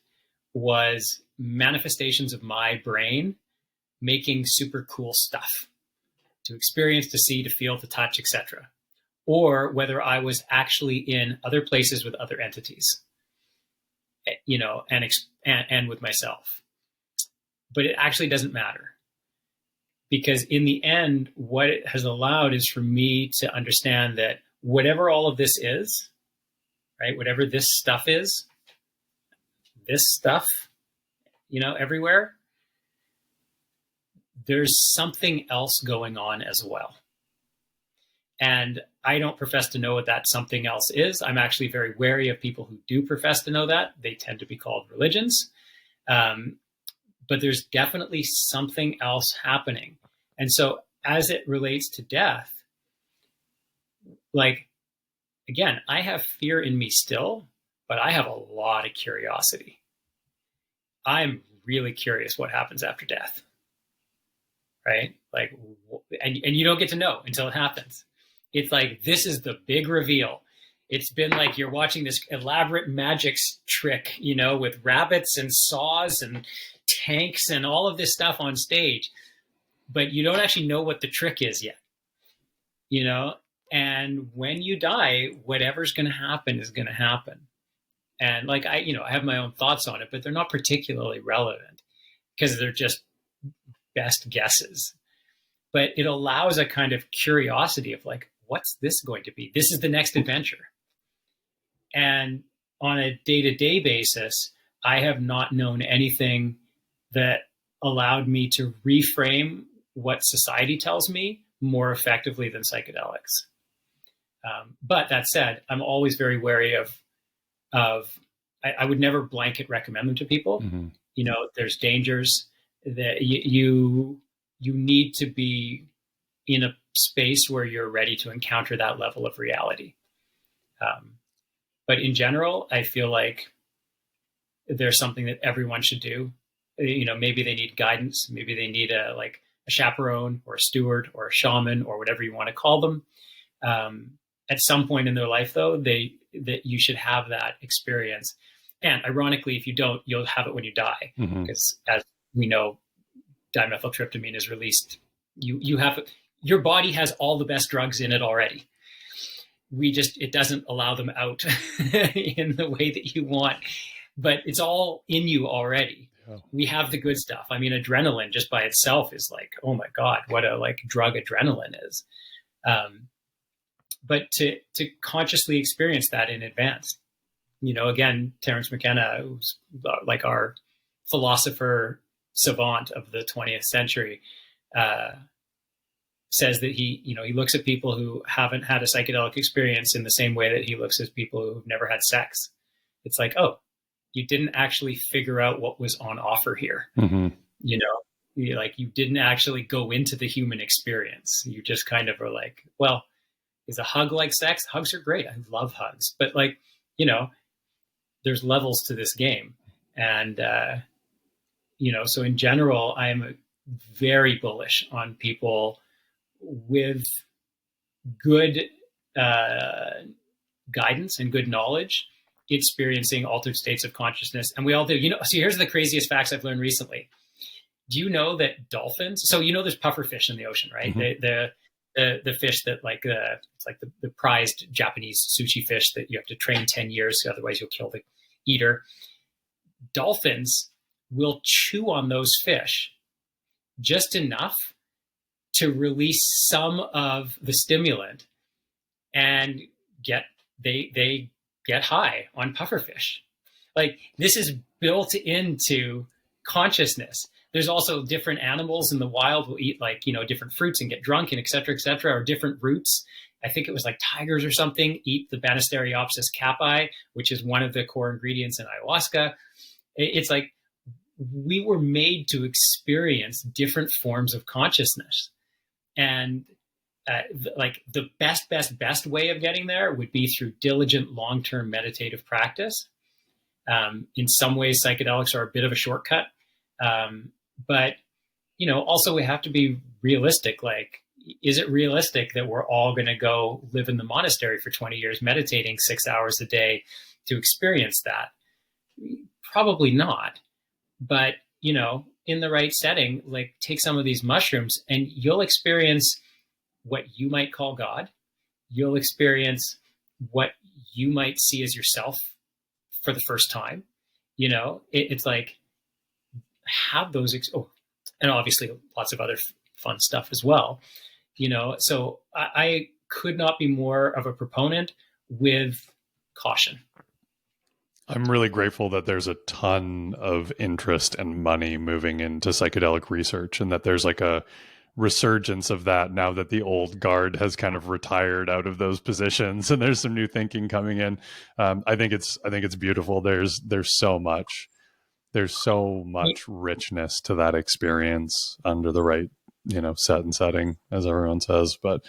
was manifestations of my brain making super cool stuff to experience, to see, to feel, to touch, etc., or whether I was actually in other places with other entities, and with myself. But it actually doesn't matter, because in the end, what it has allowed is for me to understand that whatever all of this is, right, whatever this stuff is, everywhere, there's something else going on as well. And I don't profess to know what that something else is. I'm actually very wary of people who do profess to know that. They tend to be called religions. But there's definitely something else happening. And so as it relates to death, like, again, I have fear in me still, but I have a lot of curiosity. I'm really curious what happens after death, right? Like, and you don't get to know until it happens. It's like, this is the big reveal. It's been like you're watching this elaborate magic trick, with rabbits and saws and tanks and all of this stuff on stage, but you don't actually know what the trick is yet, and when you die, whatever's going to happen is going to happen. And like, I have my own thoughts on it, but they're not particularly relevant because they're just best guesses. But it allows a kind of curiosity of like, what's this going to be? This is the next adventure. And on a day-to-day basis, I have not known anything that allowed me to reframe what society tells me more effectively than psychedelics. But that said, I'm always very wary of I would never blanket recommend them to people. Mm-hmm. There's dangers that you need to be in a space where you're ready to encounter that level of reality. But in general, I feel like there's something that everyone should do. Maybe they need guidance. Maybe they need a chaperone or a steward or a shaman or whatever you want to call them. At some point in their life, though, that you should have that experience. And ironically, if you don't, you'll have it when you die, because as we know, dimethyltryptamine is released. Your body has all the best drugs in it already. It doesn't allow them out in the way that you want, but it's all in you already. Yeah. We have the good stuff. I mean, adrenaline just by itself is like, oh my God, what a drug adrenaline is. But to consciously experience that in advance, again, Terence McKenna, who's like our philosopher savant of the 20th century, says that he looks at people who haven't had a psychedelic experience in the same way that he looks at people who've never had sex. It's like, oh, you didn't actually figure out what was on offer here. Mm-hmm. You didn't actually go into the human experience. You just kind of are like, well, is a hug like sex? Hugs are great. I love hugs. But there's levels to this game. And, so in general, I'm very bullish on people with good guidance and good knowledge experiencing altered states of consciousness. And we all do. So here's the craziest facts I've learned recently. Do you know that dolphins, so there's pufferfish in the ocean, right? Mm-hmm. The fish that it's like the prized Japanese sushi fish that you have to train 10 years, otherwise you'll kill the eater. Dolphins will chew on those fish just enough to release some of the stimulant and they get high on pufferfish. Like, this is built into consciousness. There's also different animals in the wild will eat different fruits and get drunk and et cetera, or different roots. I think it was like tigers or something, eat the Banisteriopsis caapi, which is one of the core ingredients in ayahuasca. It's like we were made to experience different forms of consciousness. And like the best way of getting there would be through diligent long-term meditative practice. In some ways, psychedelics are a bit of a shortcut. But, also we have to be realistic. Like, is it realistic that we're all going to go live in the monastery for 20 years, meditating 6 hours a day to experience that? Probably not. But, in the right setting, like take some of these mushrooms and you'll experience what you might call God. You'll experience what you might see as yourself for the first time. It's like have those, and obviously lots of other fun stuff as well. So I could not be more of a proponent with caution. I'm really grateful that there's a ton of interest and money moving into psychedelic research, and that there's like a resurgence of that now that the old guard has kind of retired out of those positions and there's some new thinking coming in. I think it's beautiful. There's so much richness to that experience under the right, set and setting, as everyone says. But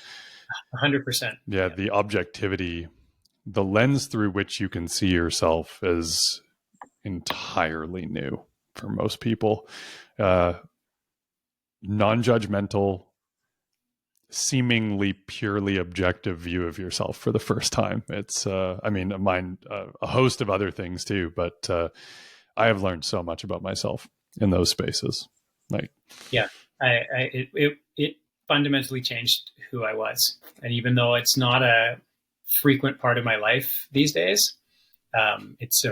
100%. Yeah, the objectivity, the lens through which you can see yourself is entirely new for most people. Non-judgmental, seemingly purely objective view of yourself for the first time. It's, mine, a host of other things too, but I have learned so much about myself in those spaces. It fundamentally changed who I was. And even though it's not a frequent part of my life these days, it's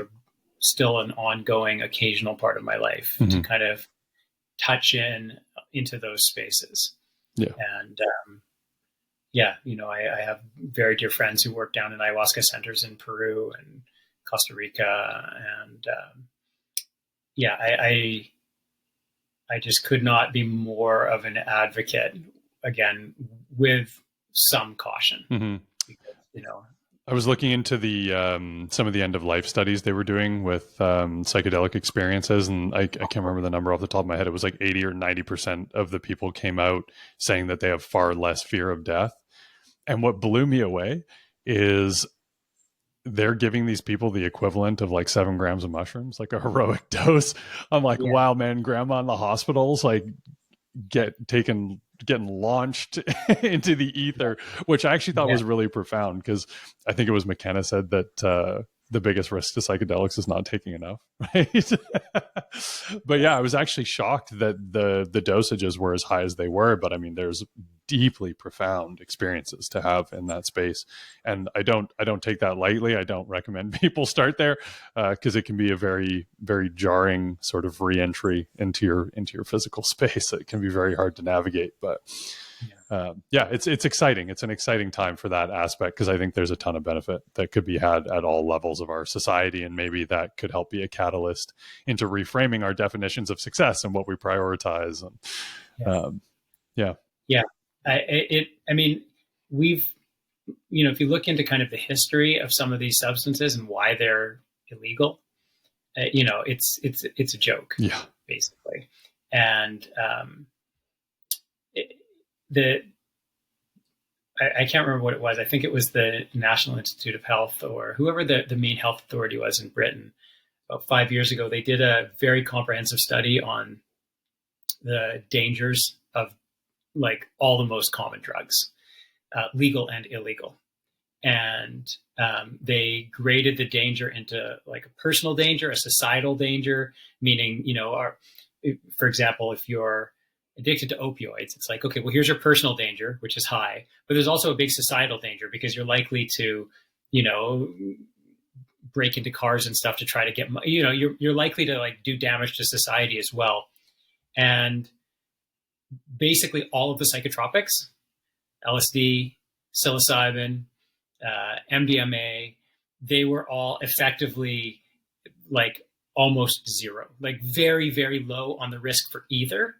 still an ongoing, occasional part of my life to kind of touch into those spaces. Yeah. And I have very dear friends who work down in ayahuasca centers in Peru and Costa Rica. And I just could not be more of an advocate, again, with some caution. Because, I was looking into the some of the end of life studies they were doing with psychedelic experiences, and I can't remember the number off the top of my head. It was like 80 or 90% of the people came out saying that they have far less fear of death. And what blew me away is they're giving these people the equivalent of like 7 grams of mushrooms, like a heroic dose. I'm like, wow, man, grandma in the hospitals, like getting launched into the ether, which I actually thought was really profound, because I think it was McKenna said that the biggest risk to psychedelics is not taking enough, right? But yeah, I was actually shocked that the dosages were as high as they were. But I mean, there's deeply profound experiences to have in that space, and I don't take that lightly. I don't recommend people start there because it can be a very, very jarring sort of re-entry into your physical space. It can be very hard to navigate, but it's exciting. It's an exciting time for that aspect, because I think there's a ton of benefit that could be had at all levels of our society, and maybe that could help be a catalyst into reframing our definitions of success and what we prioritize. And we've, if you look into kind of the history of some of these substances and why they're illegal, it's a joke, basically. And I can't remember what it was. I think it was the National Institute of Health, or whoever the main health authority was in Britain. About 5 years ago, they did a very comprehensive study on the dangers of like all the most common drugs, legal and illegal. And they graded the danger into like a personal danger, a societal danger, meaning, for example, if you're addicted to opioids, it's like, okay, well, here's your personal danger, which is high, but there's also a big societal danger, because you're likely to, break into cars and stuff to try to get, you're likely to like do damage to society as well. And basically all of the psychotropics, LSD, psilocybin, MDMA, they were all effectively like almost zero, like very, very low on the risk for either.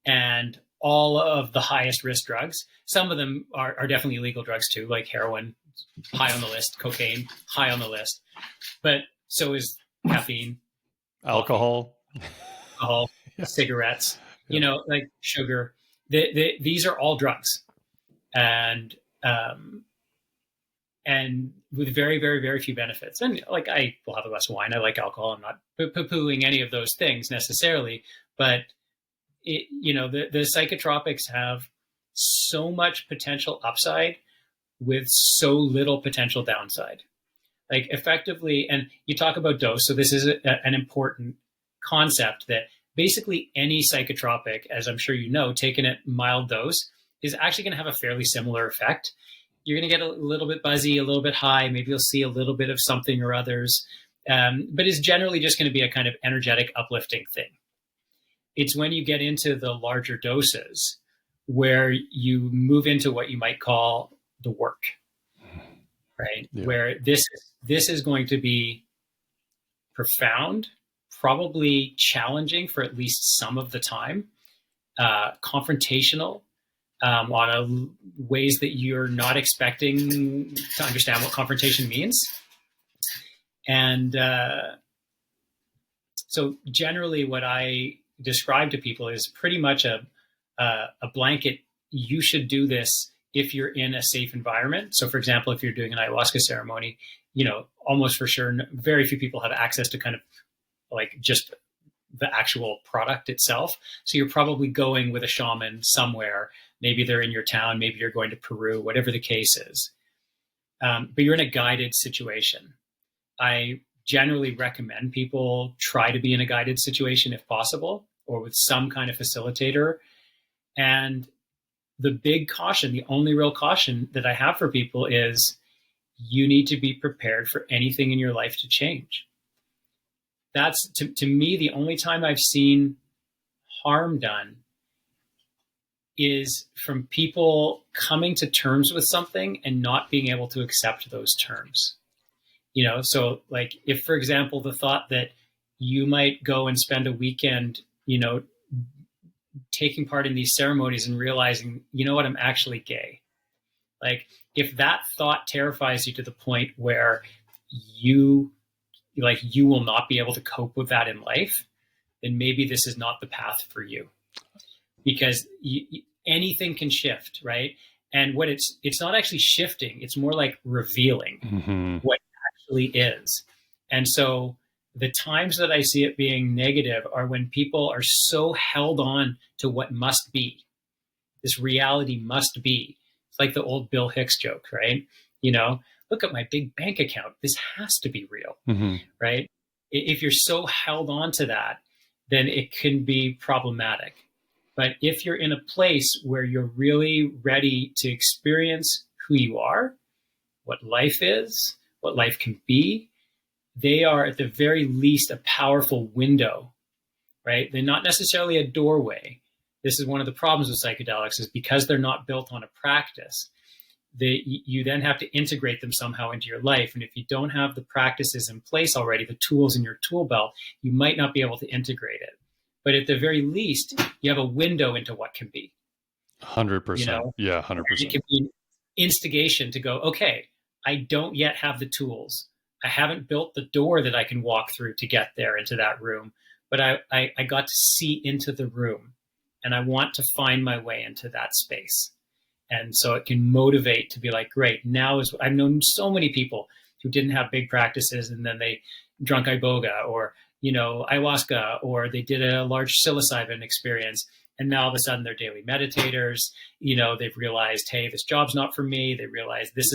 And all of the highest risk drugs. Some of them are definitely illegal drugs too, like heroin, high on the list, cocaine, high on the list. But so is caffeine, alcohol, alcohol, yeah. cigarettes, Yeah. like sugar. These are all drugs, and with very, very, very few benefits. And like, I will have a glass of wine. I like alcohol. I'm not poo-pooing any of those things necessarily, but the psychotropics have so much potential upside with so little potential downside. Like effectively, and you talk about dose. So this is an important concept that basically any psychotropic, as I'm sure you know, taken at mild dose is actually going to have a fairly similar effect. You're going to get a little bit buzzy, a little bit high. Maybe you'll see a little bit of something or others, but it's generally just going to be a kind of energetic, uplifting thing. It's when you get into the larger doses where you move into what you might call the work, right? Yeah. Where this is going to be profound, probably challenging for at least some of the time, confrontational, on ways that you're not expecting to understand what confrontation means. And so generally what I describe to people is pretty much a blanket. You should do this if you're in a safe environment. So for example, if you're doing an ayahuasca ceremony, almost for sure, very few people have access to kind of like just the actual product itself. So you're probably going with a shaman somewhere. Maybe they're in your town, maybe you're going to Peru, whatever the case is. But you're in a guided situation. I generally recommend people try to be in a guided situation if possible, or with some kind of facilitator. And the big caution, the only real caution that I have for people is you need to be prepared for anything in your life to change. That's, to me, the only time I've seen harm done is from people coming to terms with something and not being able to accept those terms. So like if, for example, the thought that you might go and spend a weekend, taking part in these ceremonies and realizing, what, I'm actually gay. Like if that thought terrifies you to the point where you will not be able to cope with that in life, then maybe this is not the path for you, because anything can shift, right? And what it's not actually shifting, it's more like revealing what actually is. And so the times that I see it being negative are when people are so held on to what must be. This reality must be. It's like the old Bill Hicks joke, right? Look at my big bank account. This has to be real, right? If you're so held on to that, then it can be problematic. But if you're in a place where you're really ready to experience who you are, what life is, what life can be, they are at the very least a powerful window, right? They're not necessarily a doorway. This is one of the problems with psychedelics, is because they're not built on a practice, you then have to integrate them somehow into your life. And if you don't have the practices in place already, the tools in your tool belt, you might not be able to integrate it. But at the very least, you have a window into what can be. 100%. Yeah, 100%. It can be an instigation to go, okay, I don't yet have the tools. I haven't built the door that I can walk through to get there into that room, but I got to see into the room, and I want to find my way into that space. And so it can motivate to be like, great, I've known so many people who didn't have big practices, and then they drunk iboga or, ayahuasca, or they did a large psilocybin experience. And now all of a sudden they're daily meditators. They've realized, hey, this job's not for me. They realize this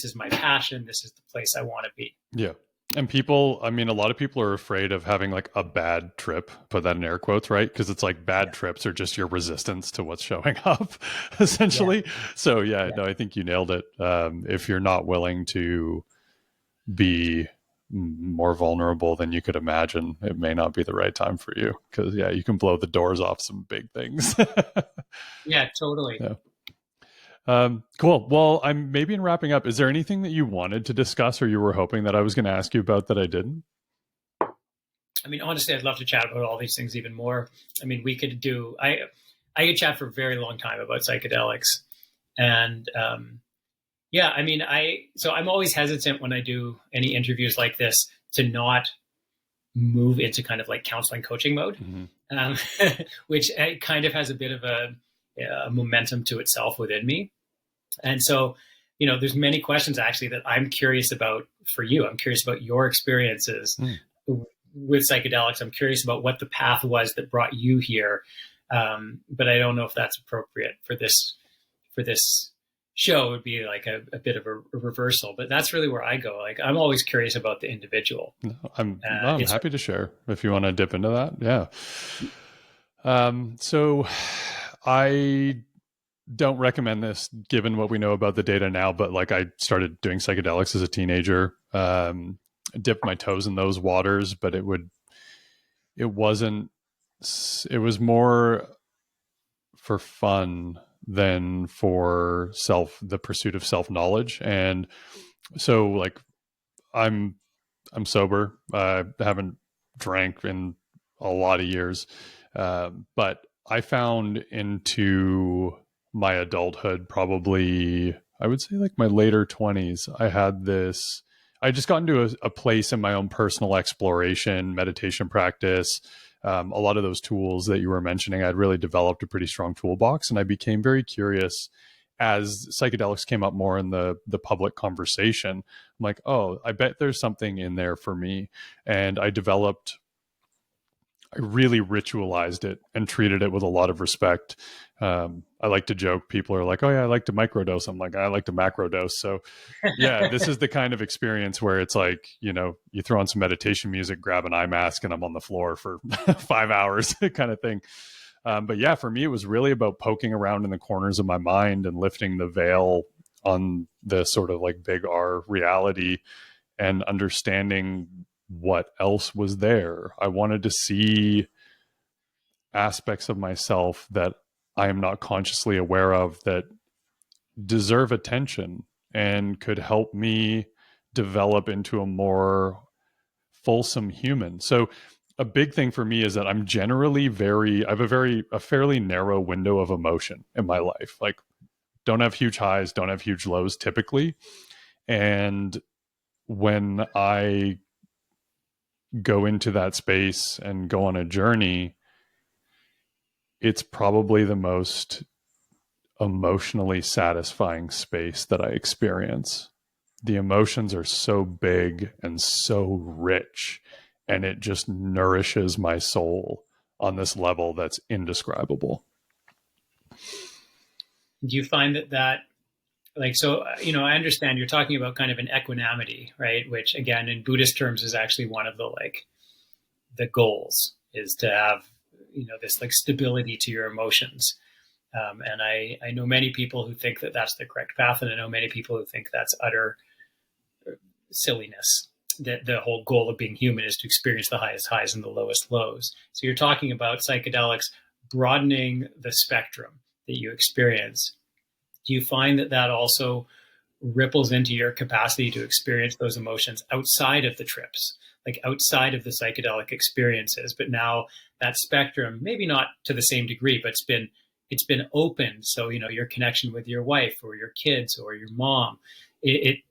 is my passion. This is the place I want to be. Yeah. And people, a lot of people are afraid of having like a bad trip, put that in air quotes, right? Because it's like bad trips are just your resistance to what's showing up, essentially. Yeah. So no, I think you nailed it. If you're not willing to be more vulnerable than you could imagine, it may not be the right time for you, because you can blow the doors off some big things. Yeah, totally. Yeah. Cool. Well, I'm maybe in wrapping up, is there anything that you wanted to discuss or you were hoping that I was going to ask you about that I didn't? Honestly, I'd love to chat about all these things even more. We could do, I could chat for a very long time about psychedelics. And yeah, I mean, so I'm always hesitant when I do any interviews like this to not move into kind of like counseling coaching mode, um, which kind of has a bit of a momentum to itself within me. And so, there's many questions actually that I'm curious about for you. I'm curious about your experiences with psychedelics. I'm curious about what the path was that brought you here. But I don't know if that's appropriate for this show. It would be like a bit of a reversal, but that's really where I go. Like, I'm always curious about the individual. I'm happy to share if you want to dip into that. Yeah. So I don't recommend this given what we know about the data now, but like I started doing psychedelics as a teenager, dipped my toes in those waters, but it was more for fun than for the pursuit of self-knowledge. And so like I'm sober. I haven't drank in a lot of years. But I found into my adulthood, probably, I would say like my later 20s, I just got into a place in my own personal exploration, meditation practice, a lot of those tools that you were mentioning. I'd really developed a pretty strong toolbox, and I became very curious as psychedelics came up more in the public conversation. I'm like, oh, I bet there's something in there for me. And I really ritualized it and treated it with a lot of respect. I like to joke. People are like, oh yeah, I like to microdose. I'm like, I like to macrodose. So yeah, this is the kind of experience where it's like, you throw on some meditation music, grab an eye mask, and I'm on the floor for 5 hours kind of thing. But yeah, for me, it was really about poking around in the corners of my mind and lifting the veil on the sort of like big R reality and understanding what else was there. I wanted to see aspects of myself that I am not consciously aware of that deserve attention and could help me develop into a more fulsome human. So a big thing for me is that I'm generally I have a fairly narrow window of emotion in my life. Like, don't have huge highs, don't have huge lows typically. And when I go into that space and go on a journey, it's probably the most emotionally satisfying space that I experience. The emotions are so big and so rich, and it just nourishes my soul on this level that's indescribable. Do you find that like, so, I understand you're talking about kind of an equanimity, right? Which again, in Buddhist terms is actually one of the goals, is to have, this like stability to your emotions. And I know many people who think that that's the correct path. And I know many people who think that's utter silliness, that the whole goal of being human is to experience the highest highs and the lowest lows. So you're talking about psychedelics broadening the spectrum that you experience. Do you find that also ripples into your capacity to experience those emotions outside of the trips, like outside of the psychedelic experiences? But now that spectrum, maybe not to the same degree, but it's been opened. So, your connection with your wife or your kids or your mom,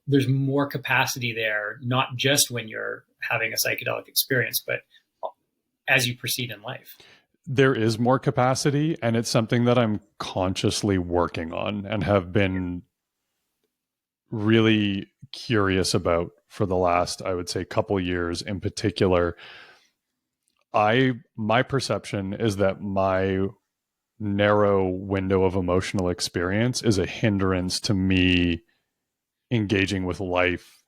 there's more capacity there, not just when you're having a psychedelic experience, but as you proceed in life. There is more capacity, and it's something that I'm consciously working on and have been really curious about for the last, I would say, couple years in particular. My perception is that my narrow window of emotional experience is a hindrance to me engaging with life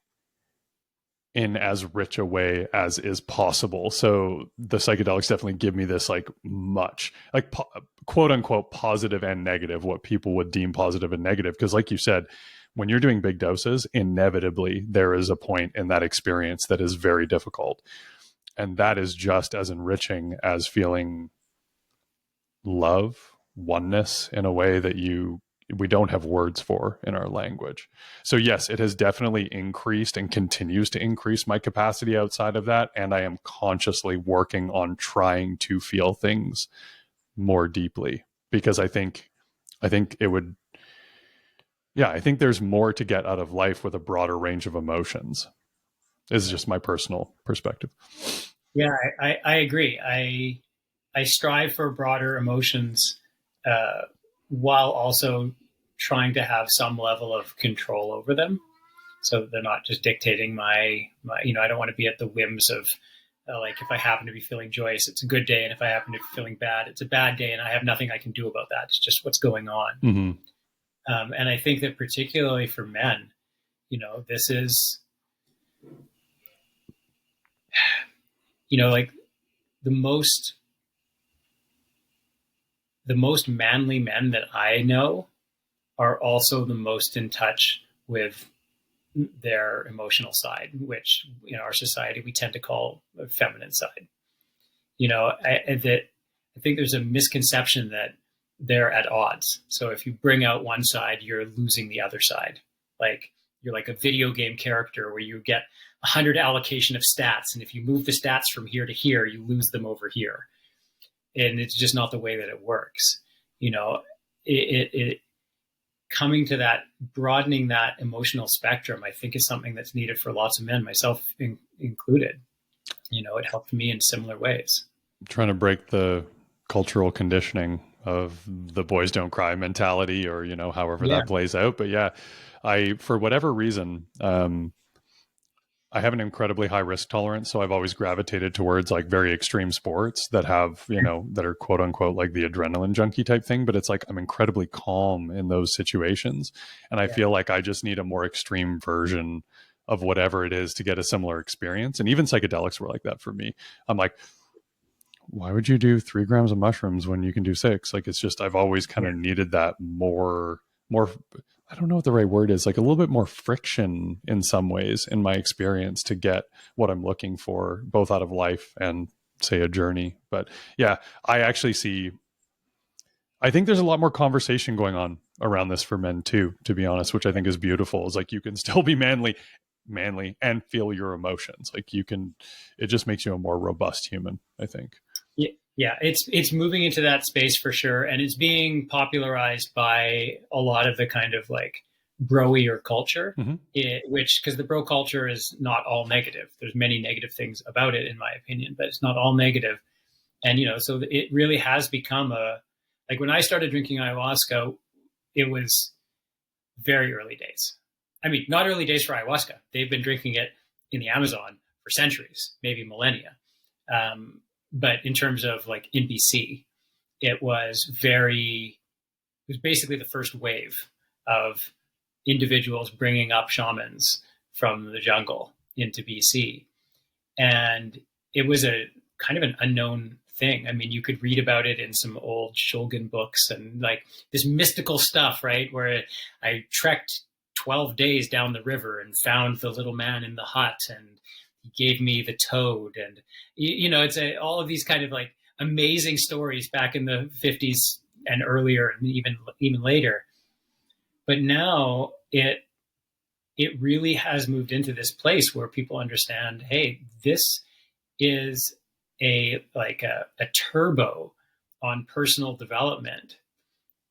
in as rich a way as is possible. So the psychedelics definitely give me this like much like quote unquote positive and negative, what people would deem positive and negative. Because like you said, when you're doing big doses, inevitably there is a point in that experience that is very difficult. And that is just as enriching as feeling love, oneness in a way that we don't have words for in our language. So yes, it has definitely increased and continues to increase my capacity outside of that. And I am consciously working on trying to feel things more deeply, because I think it would, yeah, I think there's more to get out of life with a broader range of emotions. This is just my personal perspective. Yeah, I agree. I strive for broader emotions, while also trying to have some level of control over them, so they're not just dictating my. I don't want to be at the whims of, like, if I happen to be feeling joyous, it's a good day, and if I happen to be feeling bad, it's a bad day, and I have nothing I can do about that. It's just what's going on. Mm-hmm. And I think that particularly for men, this is, like the most manly men that I know are also the most in touch with their emotional side, which in our society we tend to call the feminine side. I think there's a misconception that they're at odds. So if you bring out one side, you're losing the other side. Like, you're like a video game character where you get 100 allocation of stats, and if you move the stats from here to here, you lose them over here. And it's just not the way that it works. It coming to that, broadening that emotional spectrum, I think is something that's needed for lots of men, myself included. It helped me in similar ways. Trying to break the cultural conditioning of the boys don't cry mentality, or, however that plays out. But yeah, for whatever reason, I have an incredibly high risk tolerance. So I've always gravitated towards like very extreme sports that have, that are quote unquote like the adrenaline junkie type thing. But it's like, I'm incredibly calm in those situations. And I feel like I just need a more extreme version of whatever it is to get a similar experience. And even psychedelics were like that for me. I'm like, why would you do 3 grams of mushrooms when you can do 6? Like, it's just, I've always kind of needed that more, I don't know what the right word is, like a little bit more friction in some ways in my experience to get what I'm looking for, both out of life and say a journey. But yeah, I think there's a lot more conversation going on around this for men too, to be honest, which I think is beautiful. Is like, you can still be manly and feel your emotions. Like, it just makes you a more robust human, I think. Yeah, it's moving into that space for sure, and it's being popularized by a lot of the kind of like broier culture, which, because the bro culture is not all negative. There's many negative things about it, in my opinion, but it's not all negative. And so it really has become like, when I started drinking ayahuasca, it was very early days. I mean, not early days for ayahuasca. They've been drinking it in the Amazon for centuries, maybe millennia. But in terms of like in BC, it was basically the first wave of individuals bringing up shamans from the jungle into BC. And it was a kind of an unknown thing. I mean, you could read about it in some old Shulgin books and like this mystical stuff, right? Where I trekked 12 days down the river and found the little man in the hut, and he gave me the toad. And, it's all of these kind of like amazing stories back in the 50s and earlier, and even later. But now it really has moved into this place where people understand, hey, this is a turbo on personal development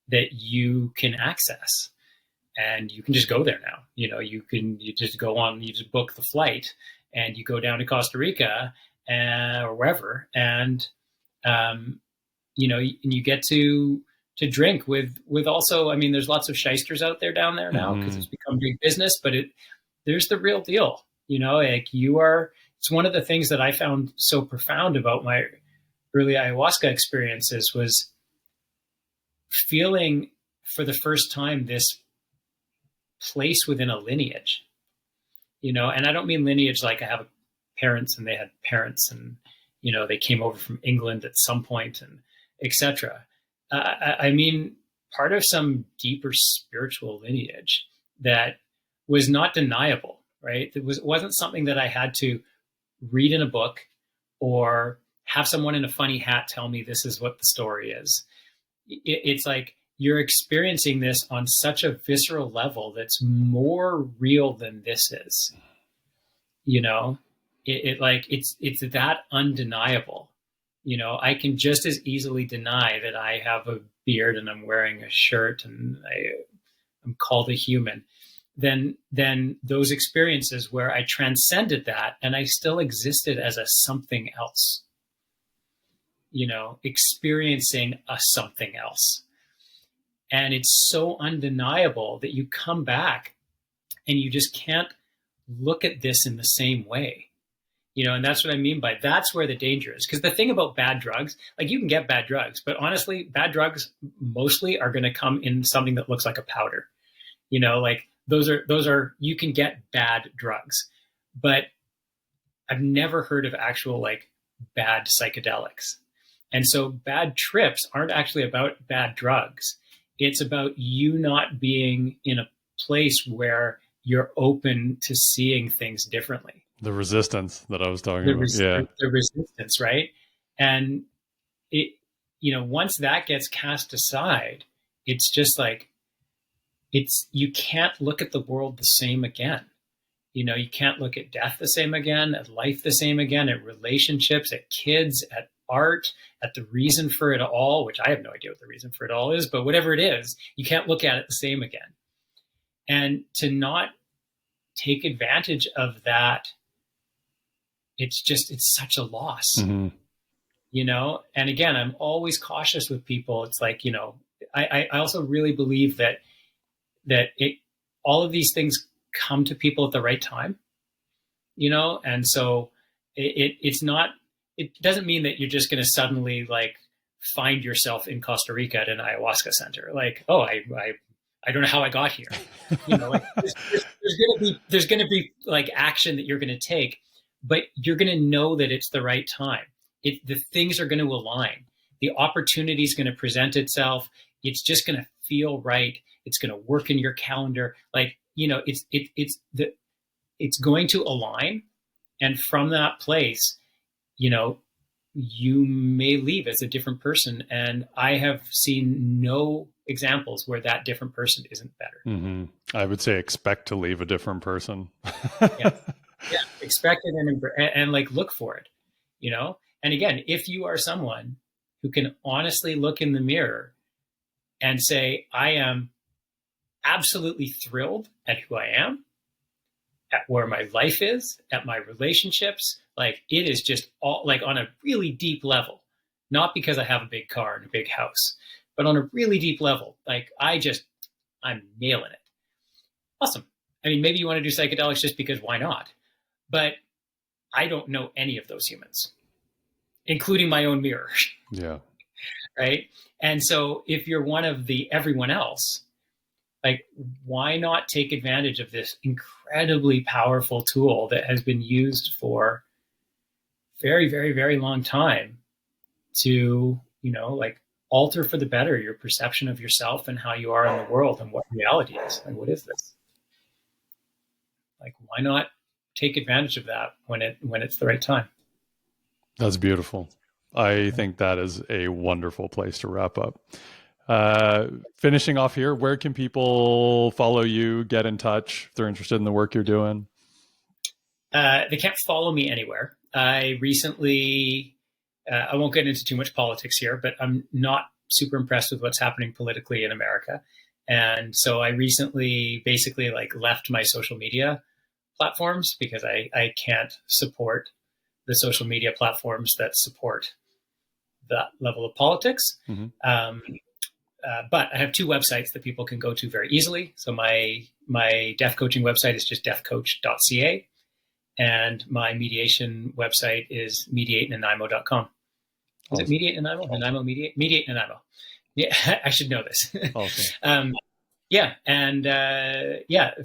that you can access, and you can just go there now. You just go on, you just book the flight, and you go down to Costa Rica or wherever, and you get to drink with also. I mean, there's lots of shysters out there down there now because it's become big business, but there's the real deal. Like, it's one of the things that I found so profound about my early ayahuasca experiences was feeling for the first time this place within a lineage, and I don't mean lineage like I have parents and they had parents and, they came over from England at some point and etc. I mean, part of some deeper spiritual lineage that was not deniable, right? It wasn't something that I had to read in a book or have someone in a funny hat tell me this is what the story is. It's like you're experiencing this on such a visceral level that's more real than this is. It's that undeniable I can just as easily deny that I have a beard and I'm wearing a shirt and I'm called a human than those experiences where I transcended that and I still existed as a something else, experiencing a something else. And it's so undeniable that you come back and you just can't look at this in the same way. And that's what I mean by that's where the danger is. Because the thing about bad drugs, like you can get bad drugs, but honestly, bad drugs mostly are going to come in something that looks like a powder. Like those are, you can get bad drugs, but I've never heard of actual like bad psychedelics. And so bad trips aren't actually about bad drugs. It's about you not being in a place where you're open to seeing things differently. The resistance that I was talking about. The resistance, right? And it, once that gets cast aside, it's just like, you can't look at the world the same again. You can't look at death the same again, at life the same again, at relationships, at kids, at art, at the reason for it all, which I have no idea what the reason for it all is, but whatever it is, you can't look at it the same again. And to not take advantage of that, it's such a loss, And again, I'm always cautious with people. It's like, I also really believe that all of these things come to people at the right time, and so it doesn't mean that you're just going to suddenly like find yourself in Costa Rica at an ayahuasca center. Like, oh, I don't know how I got here. Like there's going to be like action that you're going to take, but you're going to know that it's the right time. The things are going to align. The opportunity is going to present itself. It's just going to feel right. It's going to work in your calendar. Like, it's going to align. And from that place, you may leave as a different person. And I have seen no examples where that different person isn't better. Mm-hmm. I would say expect to leave a different person. Yeah, expect it and like look for it, And again, if you are someone who can honestly look in the mirror and say, I am absolutely thrilled at who I am, at where my life is, at my relationships, like it is just all like on a really deep level, not because I have a big car and a big house, but on a really deep level, like I'm nailing it. Awesome. I mean, maybe you want to do psychedelics just because why not? But I don't know any of those humans, including my own mirror. Yeah. Right. And so if you're one of the everyone else, like, why not take advantage of this incredibly powerful tool that has been used for very, very, very long time to, like alter for the better your perception of yourself and how you are in the world and what reality is. And what is this? Like, why not take advantage of that when it's the right time? That's beautiful. I think that is a wonderful place to wrap up. Finishing off here, where can people follow you, get in touch if they're interested in the work you're doing? They can't follow me anywhere. I recently, I won't get into too much politics here, but I'm not super impressed with what's happening politically in America. And so I recently basically like left my social media platforms because I can't support the social media platforms that support that level of politics. Mm-hmm. But I have two websites that people can go to very easily. So my deaf coaching website is just deafcoach.ca. And my mediation website is mediatenanaimo.com. Is it Mediate Nanaimo? Nanaimo Mediate? Mediate Nanaimo. Yeah, I should know this. Awesome. Yeah, and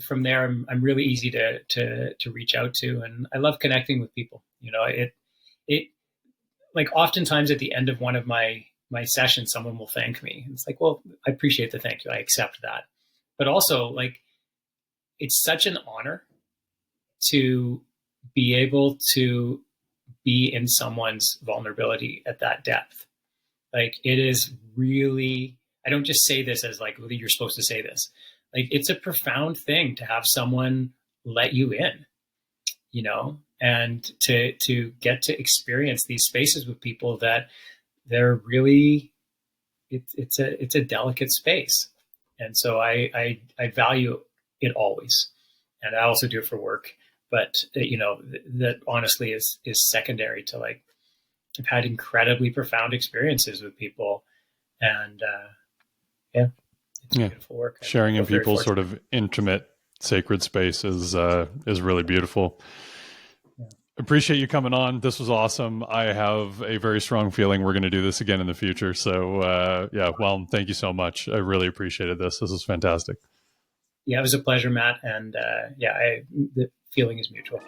from there, I'm really easy to reach out to, and I love connecting with people. It like oftentimes at the end of one of my sessions, someone will thank me. And it's like, well, I appreciate the thank you. I accept that. But also, like, it's such an honor to be able to be in someone's vulnerability at that depth. Like, it is really, I don't just say this as like, well, you're supposed to say this. Like, it's a profound thing to have someone let you in, and to get to experience these spaces with people that they're really, it's a delicate space. And so I value it always. And I also do it for work, but that honestly is secondary to, like, I've had incredibly profound experiences with people, and yeah, it's beautiful work. Sharing in people's sort of intimate, sacred space is really beautiful. Yeah. Appreciate you coming on. This was awesome. I have a very strong feeling we're going to do this again in the future. So Whelm, thank you so much. I really appreciated this. This was fantastic. Yeah, it was a pleasure, Matt. And the feeling is mutual.